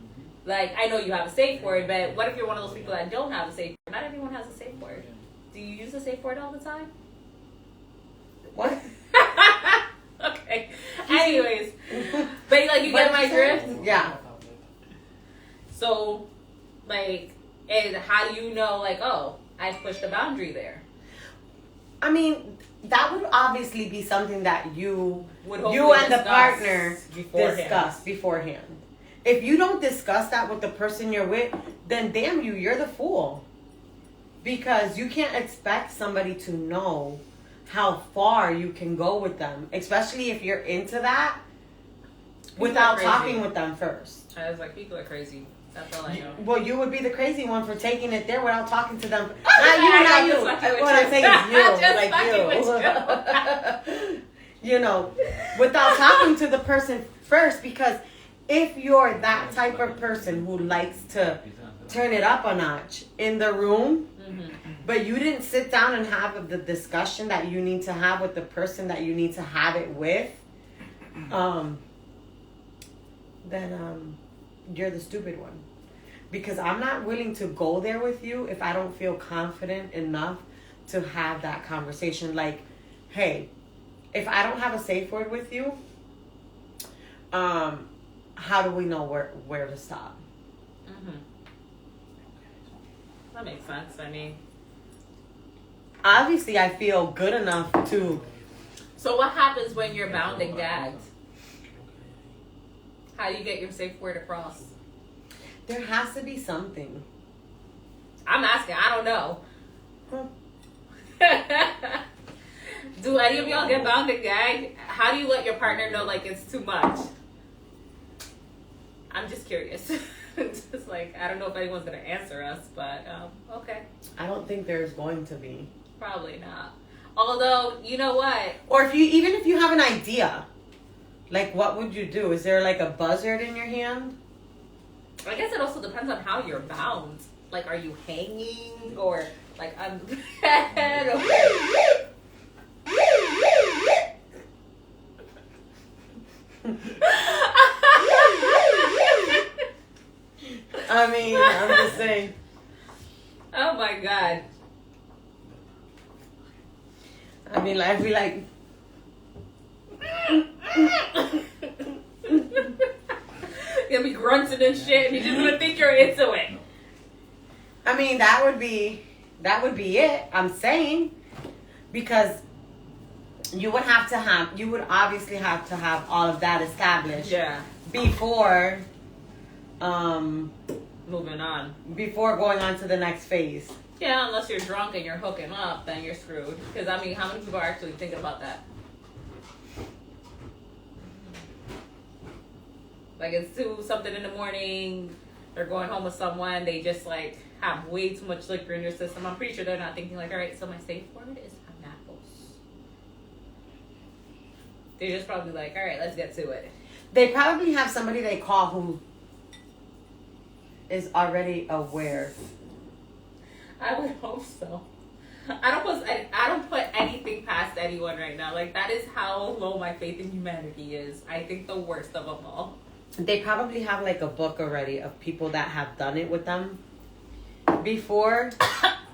Like, I know you have a safe word, but what if you're one of those people that don't have a safe word? Not everyone has a safe word. Do you use a safe word all the time? What? Okay. Anyways. But, like, you get my drift? Yeah. So, like, and how do you know, like, oh, I pushed a boundary there? I mean, that would obviously be something that you Would and the partner beforehand. discuss beforehand. If you don't discuss that with the person you're with, then damn you, you're the fool. Because you can't expect somebody to know how far you can go with them, especially if you're into that, without talking with them first. I was like, people are crazy. That's all I know. Well, you would be the crazy one for taking it there without talking to them. Not you. What I'm saying is you, like you. You know, without talking to the person first, because if you're that type of person who likes to turn it up a notch in the room, but you didn't sit down and have the discussion that you need to have with the person that you need to have it with, then you're the stupid one. Because I'm not willing to go there with you if I don't feel confident enough to have that conversation. Like, hey, if I don't have a safe word with you, how do we know where to stop? Mm-hmm. That makes sense. I mean, obviously, I feel good enough to. So what happens when you're bound and gagged? How do you get your safe word across? There has to be something. I'm asking. I don't know. Do any of y'all get bound and gagged? How do you let your partner know like it's too much? I'm just curious. Just like, I don't know if anyone's gonna answer us, but okay. I don't think there's going to be. Probably not. Although, you know what? Or even if you have an idea, like what would you do? Is there like a buzzard in your hand? I guess it also depends on how you're bound. Like, are you hanging or like on the head? Or... I mean, I'm just saying. Oh my god. I mean, I'd be like. You'll be grunting and shit, and you're just gonna think you're into it. I mean, that would be it. I'm saying, because you would obviously have to have all of that established. Yeah. Before, moving on. Before going on to the next phase. Yeah, unless you're drunk and you're hooking up, then you're screwed. Because I mean, how many people are actually thinking about that? Like, it's 2 something in the morning, they're going home with someone, they just like have way too much liquor in their system. I'm pretty sure they're not thinking like, all right, so my safe word is pineapples. They're just probably like, all right, let's get to it. They probably have somebody they call who is already aware. I would hope so. I don't put anything past anyone right now. Like, that is how low my faith in humanity is. I think the worst of them all. They probably have like a book already of people that have done it with them before,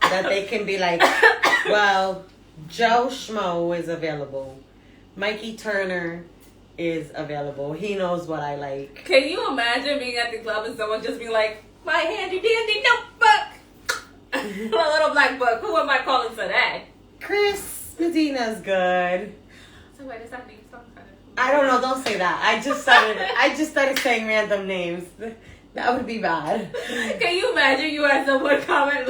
that they can be like, well, Joe Schmo is available. Mikey Turner is available. He knows what I like. Can you imagine being at the club and someone just be like, my handy dandy notebook? A little black book. Who am I calling today? Chris Medina's good. So wait, does that mean something? I don't know. Don't say that. I just started saying random names. That would be bad. Can you imagine you had someone comment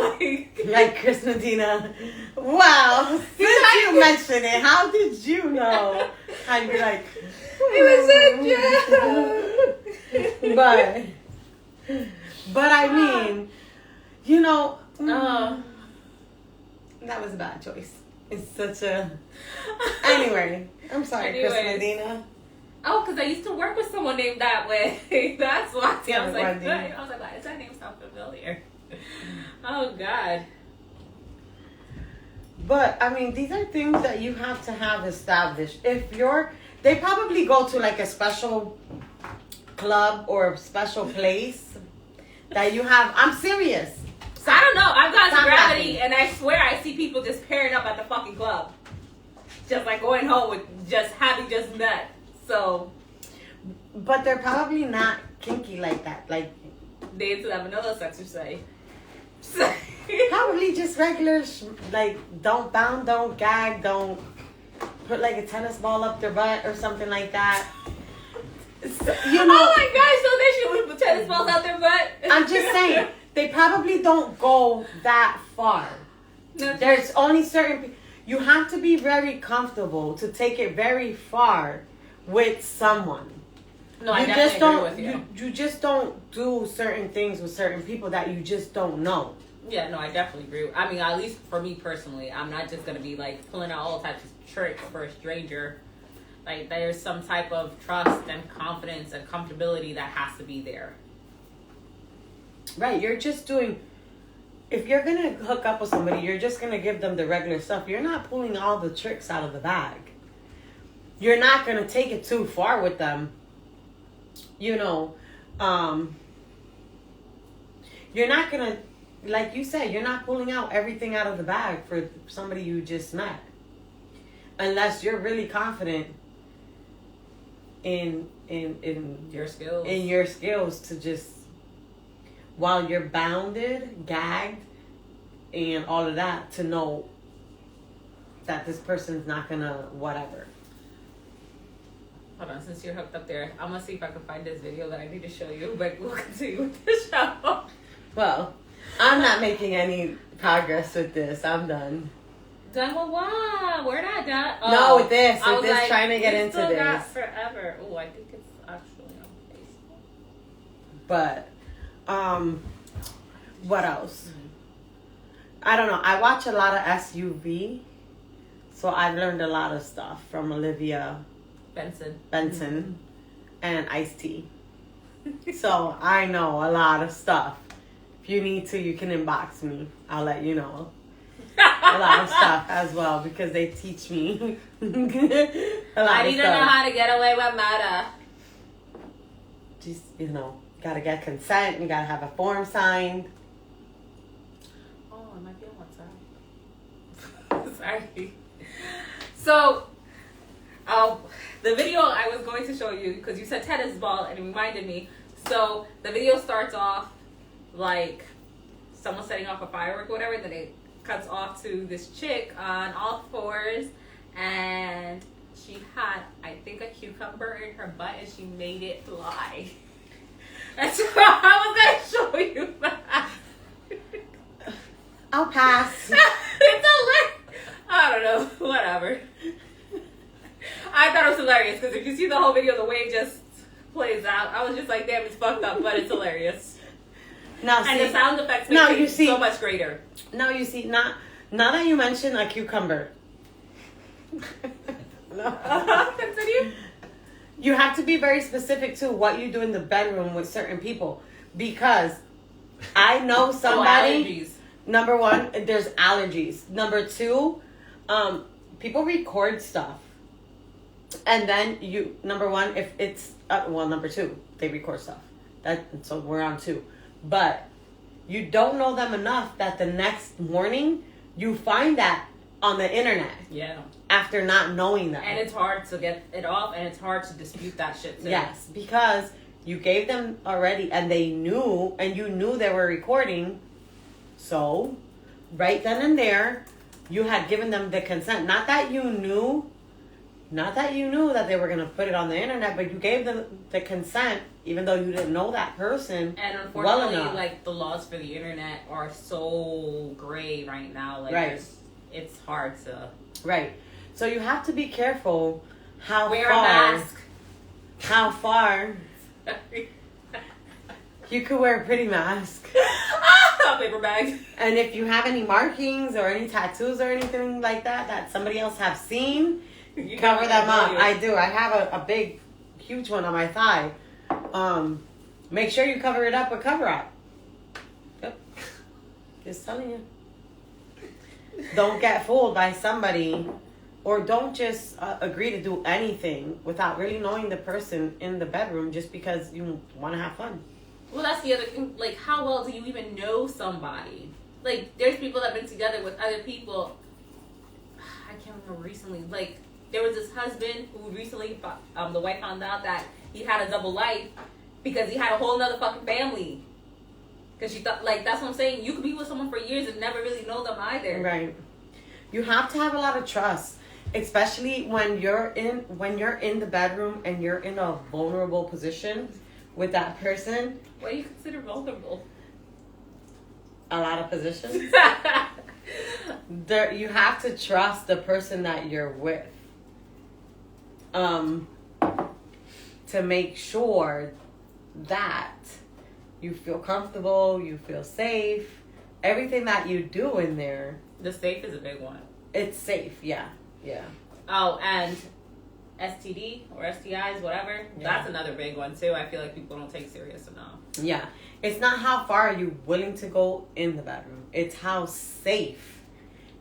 like Chris Medina? Wow. Since you mentioned it, how did you know? I'd be like, it was a joke. But I mean, you know, that was a bad choice. It's such a. Anyway, I'm sorry, Chris Medina. Oh, because I used to work with someone named that way. That's why. Yeah, I was like, why does that name sound familiar? Oh God. But I mean, these are things that you have to have established. They probably go to like a special club or a special place that you have. I'm serious. So I don't know. I've gone to Gravity, laughing. and I swear I see people just pairing up at the fucking club, just like going home with just having just met. So, but they're probably not kinky like that. Like, they into that vanilla sex, you say? Probably just regular, like, don't bound, don't gag, don't put like a tennis ball up their butt or something like that. So, you know, oh my gosh, so they should put tennis balls out their butt? I'm just saying, they probably don't go that far. No, There's only certain, you have to be very comfortable to take it very far with someone. No, I definitely agree with you. You just don't do certain things with certain people that you just don't know. Yeah, no, I definitely agree. I mean, at least for me personally, I'm not just going to be like pulling out all types of tricks for a stranger. Like, there's some type of trust and confidence and comfortability that has to be there. Right, you're just doing, if you're going to hook up with somebody, you're just going to give them the regular stuff. You're not pulling all the tricks out of the bag. You're not going to take it too far with them. you know, you're not gonna, like you said, you're not pulling out everything out of the bag for somebody you just met, unless you're really confident in Your skills. in your skills to just, while you're bounded, gagged, and all of that, to know that this person's not gonna whatever. Hold on, since you're hooked up there, I'm gonna see if I can find this video that I need to show you, but we'll continue with the show. Well, I'm not making any progress with this. I'm done. Done with what? Where that done? Oh, No, with this. I With was this, like, trying to get we into still got this. forever. Oh, I think it's actually on Facebook. But, what else? I don't know. I watch a lot of SUV, so I've learned a lot of stuff from Olivia Benson and Ice-T. So I know a lot of stuff. If you need to, you can inbox me. I'll let you know a lot of stuff as well, because they teach me a lot I of need to know stuff. how to get away with murder. Just, you know, gotta get consent. You gotta have a form signed. Oh, it might be on WhatsApp. Sorry. So, the video I was going to show you, because you said tennis ball, and it reminded me. So, the video starts off like someone setting off a firework or whatever, and then it cuts off to this chick on all fours, and she had, I think, a cucumber in her butt, and she made it fly. And so I was going to show you that. I'll pass. It's hilarious. I don't know. Whatever. I thought it was hilarious because if you see the whole video, the way it just plays out, I was just like, damn, it's fucked up, but it's hilarious. Now, And see, the sound effects now make you it see- so much greater. now you see, now that you mention a cucumber, Continue. you have to be very specific to what you do in the bedroom with certain people, because I know somebody. allergies. Number one, there's allergies. Number two, people record stuff, and then you. Number one, if it's number two, they record stuff. So we're on two, but you don't know them enough that the next morning you find that on the internet Yeah. after not knowing them. And it's hard to get it off, and it's hard to dispute that shit too. Yes, because you gave them already, and they knew, and you knew they were recording. So, right then and there, you had given them the consent. Not that you knew that they were going to put it on the internet, but you gave them the consent, even though you didn't know that person. And well unfortunately, enough. like, the laws for the internet are so gray right now. Like, Right. it's hard to Right. So you have to be careful how wear far. a mask. How far you could wear a pretty mask. Paper bag. And if you have any markings or any tattoos or anything like that somebody else have seen, You cover know them what up. I do. I have a big, huge one on my thigh. Make sure you cover it up with cover up. Yep. Just telling you. Don't get fooled by somebody, or don't just agree to do anything without really knowing the person in the bedroom just because you want to have fun. Well, that's the other thing. Like, how well do you even know somebody? Like, there's people that have been together with other people. I can't remember recently. Like, there was this husband who recently, the wife found out that he had a double life because he had a whole nother fucking family. Because she thought, like, that's what I'm saying. You could be with someone for years and never really know them either. Right. You have to have a lot of trust, especially when you're in the bedroom and you're in a vulnerable position with that person. What do you consider vulnerable? A lot of positions. You have to trust the person that you're with. To make sure that you feel comfortable, you feel safe. Everything that you do in there, The safe is a big one. it's safe. Yeah. Oh, and STD or STIs, whatever. Yeah. That's another big one too. I feel like people don't take serious enough. Yeah. It's not how far are you willing to go in the bedroom. It's how safe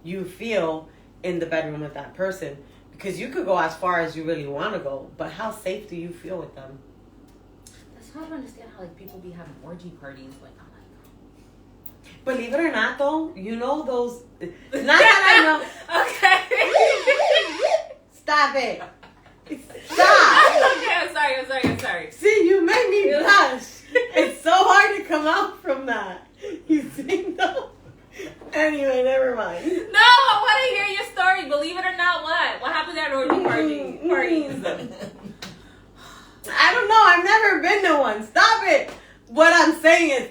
you feel in the bedroom with that person. Because you could go as far as you really want to go, but how safe do you feel with them? still don't understand how like people be having orgy parties. Like, I'm like, Believe it or not, though, you know those. Not that I know. okay. Stop it. Stop. Okay, I'm sorry. See, you make me blush. It's so hard to come out from that. You see, though? Anyway, never mind. No, I want to hear your story. Believe it or not, what happened at orgy parties? I don't know. I've never been to one. Stop it. What I'm saying is,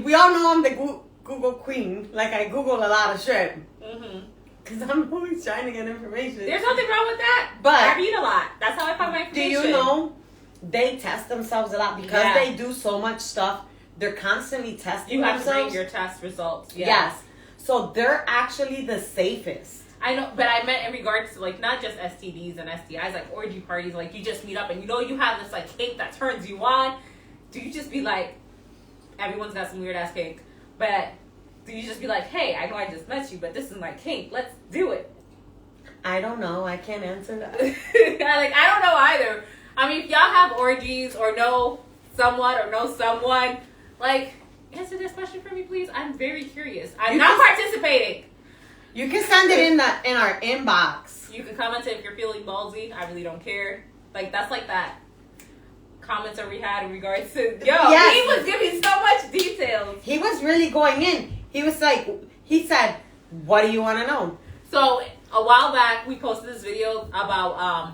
we all know I'm the Google queen. Like, I Google a lot of shit. Because I'm always trying to get information. There's nothing wrong with that. But I read a lot. That's how I find my information. Do you know they test themselves a lot because they do so much stuff? They're constantly testing themselves. You have to bring your test results. Yes. So they're actually the safest. I know, but I meant in regards to like not just STDs and STIs, like orgy parties. Like you just meet up and you know you have this like kink that turns you on. Do you just be like, everyone's got some weird ass kink, but do you just be like, hey, I know I just met you, but this is my kink. Let's do it. I don't know. I can't answer that. I don't know either. I mean, if y'all have orgies or know someone, like, answer this question for me, please. I'm very curious. I'm not participating. You can send it in our inbox. You can comment it if you're feeling ballsy. I really don't care. Like, that's like that commenter we had in regards to, he was giving so much details. He was really going in. He was like, he said, what do you want to know? So, a while back, we posted this video about,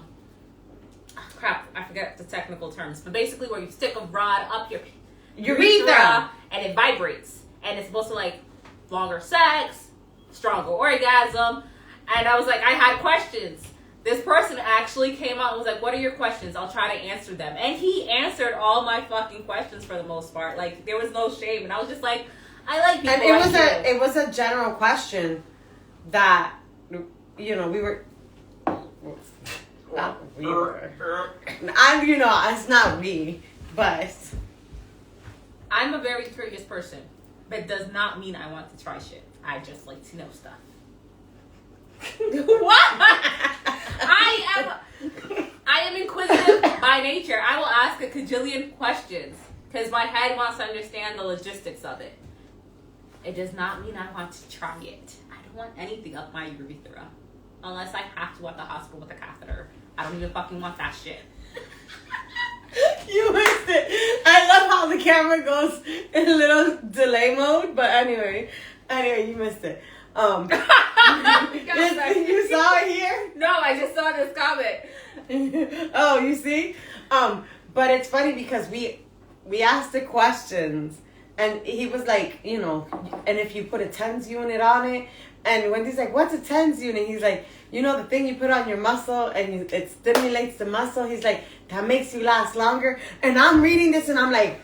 I forget the technical terms, but basically where you stick a rod up your urethra and it vibrates. And it's supposed to, like, longer sex, stronger orgasm. And I was like, I had questions. This person actually came out and was like, what are your questions? I'll try to answer them. And he answered all my fucking questions for the most part. Like, there was no shame. And I was just like, I like people. And it was a general question that, you know, we were. Not we were. It's not we, but. I'm a very curious person, but does not mean I want to try shit. I just like to know stuff. What? I am inquisitive by nature. I will ask a cajillion questions because my head wants to understand the logistics of it. It does not mean I want to try it. I don't want anything up my urethra unless I have to at the hospital with a catheter. I don't even fucking want that shit. You missed it. I love how the camera goes in a little delay mode, but anyway, you missed it. You saw it here? No, I just saw this comment. Oh, you see? But it's funny because we asked the questions and he was like, you know, and if you put a TENS unit on it, and Wendy's like, what's a TENS unit? He's like, you know, the thing you put on your muscle and it stimulates the muscle. He's like, that makes you last longer. And I'm reading this and I'm like,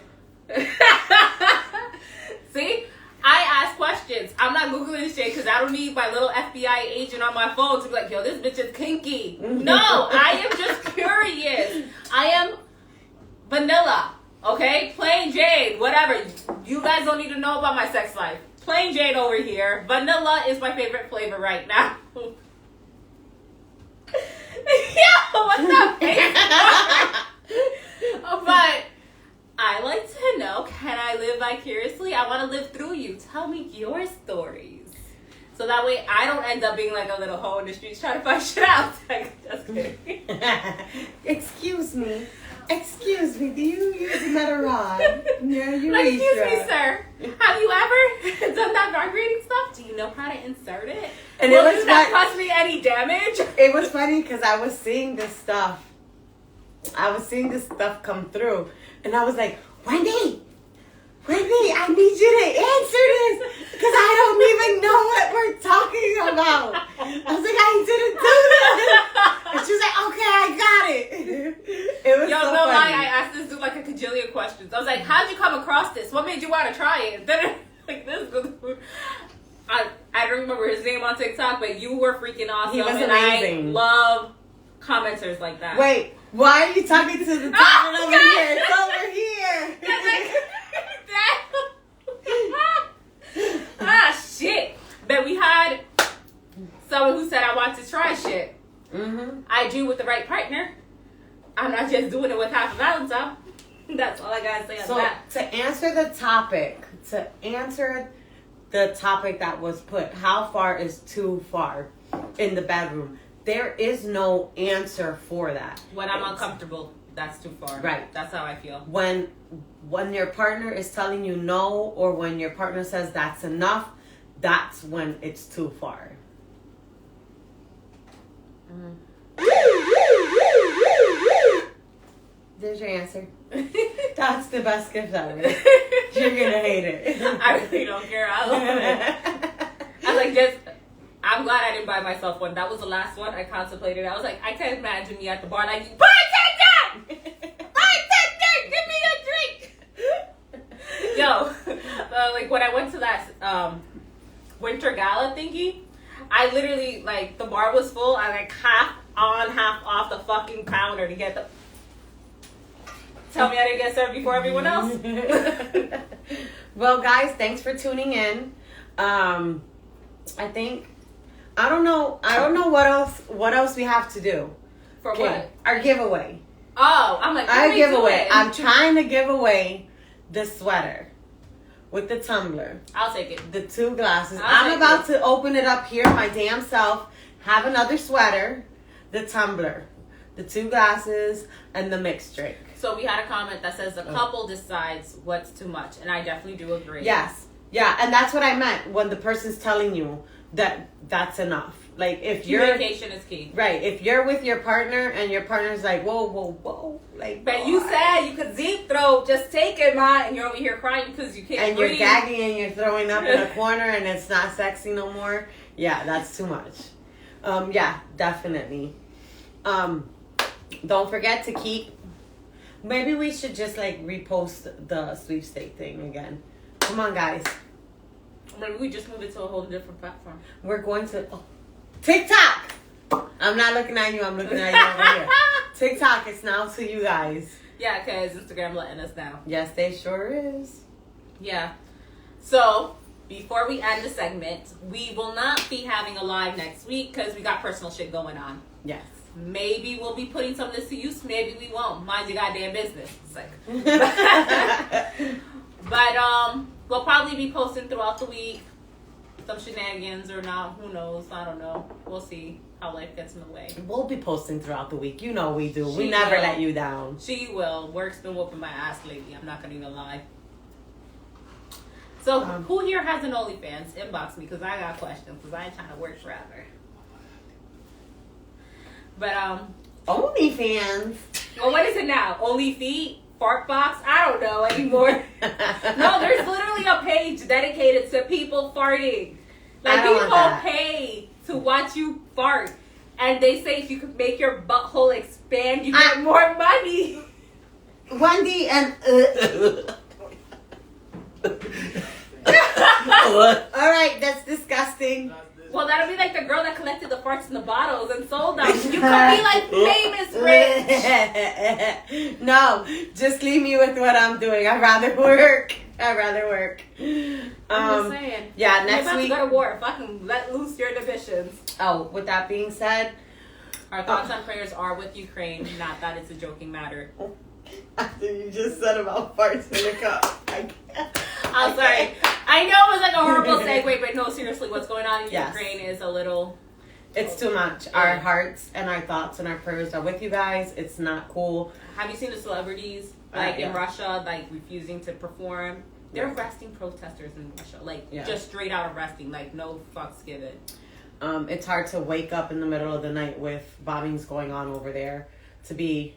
see? I ask questions. I'm not Googling shit because I don't need my little FBI agent on my phone to be like, yo, this bitch is kinky. No, I am just curious. I am vanilla, okay? Plain Jane, whatever. You guys don't need to know about my sex life. Plain Jane over here. Vanilla is my favorite flavor right now. Yo, what's up, Facebook? But I like to know, can I live vicariously? I want to live through you. Tell me your stories. So that way I don't end up being like a little hoe in the streets trying to find shit out. Just kidding. Excuse me, do you use a metal rod? Yeah, you like, excuse me, sir. Have you ever done that vibrating stuff? Do you know how to insert it? And Will it not cause me any damage? It was funny because I was seeing this stuff come through. And I was like, Wendy, I need you to answer this because I don't even know what we're talking about. I was like, I didn't do that. And she was like, okay, I got it. It was so funny. Lie, I asked this dude like a cajillion questions. I was like, how'd you come across this? What made you want to try it? Then like this dude, I don't remember his name on TikTok, but you were freaking awesome. He was amazing. I love commenters like that. Wait, why are you talking to the top over here? It's over here. Shit. But we had someone who said, I want to try shit. Mm-hmm. I do with the right partner. I'm not just doing it with half a Valentine. That's all I gotta say on So that. to answer the topic that was put, how far is too far in the bedroom? There is no answer for that. When I'm uncomfortable, that's too far. Right. That's how I feel. When your partner is telling you no, or when your partner says that's enough, that's when it's too far. There's your answer. That's the best gift ever. You're gonna hate it. I really don't care. I love it. I was like, I'm glad I didn't buy myself one. That was the last one I contemplated. I was like, I can't imagine me at the bar like, bartender! Bartender! Give me a drink! Yo, like when I went to that winter gala thingy, I literally, like, the bar was full. I like half on, half off the fucking counter to get the... Tell me I didn't get served before everyone else. Well, guys, thanks for tuning in. I don't know what else we have to do. For Okay, what? our giveaway. Oh, I'm like, Our what are we giveaway. doing? I'm trying to give away the sweater with the tumbler, I'll take it. the 2 glasses. I'll I'm take about to open it up here my damn self. Have another sweater, the tumbler, the 2 glasses, and the mixed drink. So we had a comment that says the couple decides what's too much, and I definitely do agree. Yes. Yeah, and that's what I meant when the person's telling you that that's enough. Like, if you're... Communication is key. Right. If you're with your partner and your partner's like, whoa, whoa, whoa. Like, But you said you could deep throat, just take it, ma, and you're over here crying because you can't and breathe. you're gagging and you're throwing up in a corner and it's not sexy no more. Yeah, that's too much. Yeah, definitely. Don't forget to keep... Maybe we should just, like, repost the sweepstake thing again. Come on, guys. Maybe we just move it to a whole different platform. We're going to... Oh, TikTok! I'm not looking at you. I'm looking at you over here. TikTok, it's now to you guys. Yeah, because Instagram letting us down. Yes, they sure is. Yeah. So, before we end the segment, we will not be having a live next week because we got personal shit going on. Yes. Maybe we'll be putting some of this to use. Maybe we won't. Mind your goddamn business. It's like... But, we'll probably be posting throughout the week. Some shenanigans or not. Who knows? I don't know. We'll see how life gets in the way. We'll be posting throughout the week. You know we do. We She never will. let you down. She will. Work's been whooping my ass lately. I'm not going to even lie. So, who here has an OnlyFans? Inbox me because I got questions because I ain't trying to work forever. But, OnlyFans. well, what is it now? Only Feet? Fart Box? I don't know anymore. No, there's literally a page dedicated to people farting. Like, I don't want people that. pay to watch you fart. And they say if you could make your butthole expand, you get more money. Wendy and... All right, that's disgusting. Well, that'll be like the girl that collected the farts in the bottles and sold them. You could be like famous rich. No, just leave me with what I'm doing. I'd rather work. I'm just saying. Yeah, You're next about week. to go to war. Fucking let loose your inhibitions. Oh, with that being said, Our thoughts and prayers are with Ukraine. Not that it's a joking matter. after you just said about farts in the cup, I can't. I'm sorry. I know it was like a horrible segue, but no, seriously, what's going on in Yes. Ukraine is a little... It's too much. Our hearts and our thoughts and our prayers are with you guys. It's not cool. Have you seen the celebrities, like in Yeah. Russia, like refusing to perform? They're arresting protesters in Russia. Like, just straight out arresting. Like, no fucks given. It's hard to wake up in the middle of the night with bombings going on over there. To be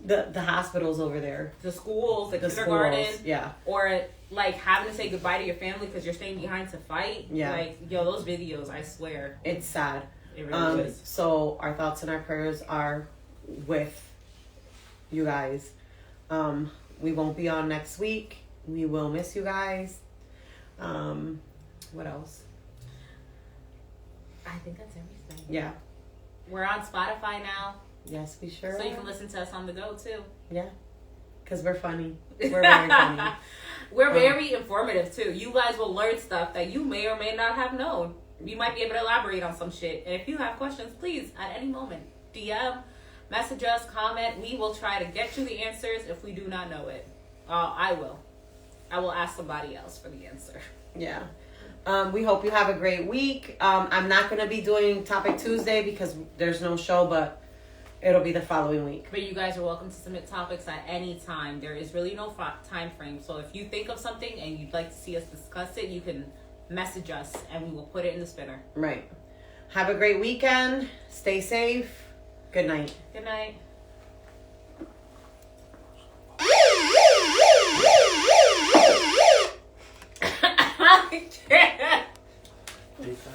the hospitals over there. The schools, the The kindergarten. schools, yeah. Or, like, having to say goodbye to your family because you're staying behind to fight. Yeah. Like, yo, those videos, I swear. It's sad. It really is. So our thoughts and our prayers are with you guys. We won't be on next week. We will miss you guys. What else? I think that's everything. Yeah. We're on Spotify now. Yes, we sure So you are. can listen to us on the go, too. Yeah. Because we're funny. We're very funny. We're very informative, too. You guys will learn stuff that you may or may not have known. You might be able to elaborate on some shit. And if you have questions, please, at any moment, DM, Message us, comment. We will try to get you the answers if we do not know it. I will. I will ask somebody else for the answer. Yeah. We hope you have a great week. I'm not going to be doing Topic Tuesday because there's no show, but it'll be the following week. But you guys are welcome to submit topics at any time. There is really no time frame. So if you think of something and you'd like to see us discuss it, you can message us and we will put it in the spinner. Right. Have a great weekend. Stay safe. Good night. Good night.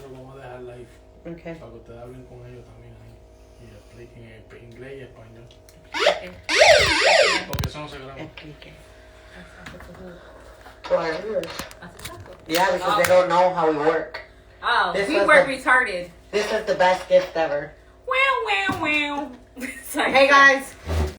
Lo vamos a dejar live Okay. para que ustedes hablen con ellos también ahí y expliquen en inglés y español. Porque eso no se graba. Yeah, because they don't know how we work. Oh, This we was work the- retarded. This is the best gift ever. Wow, wow, wow. Sorry. Hey guys.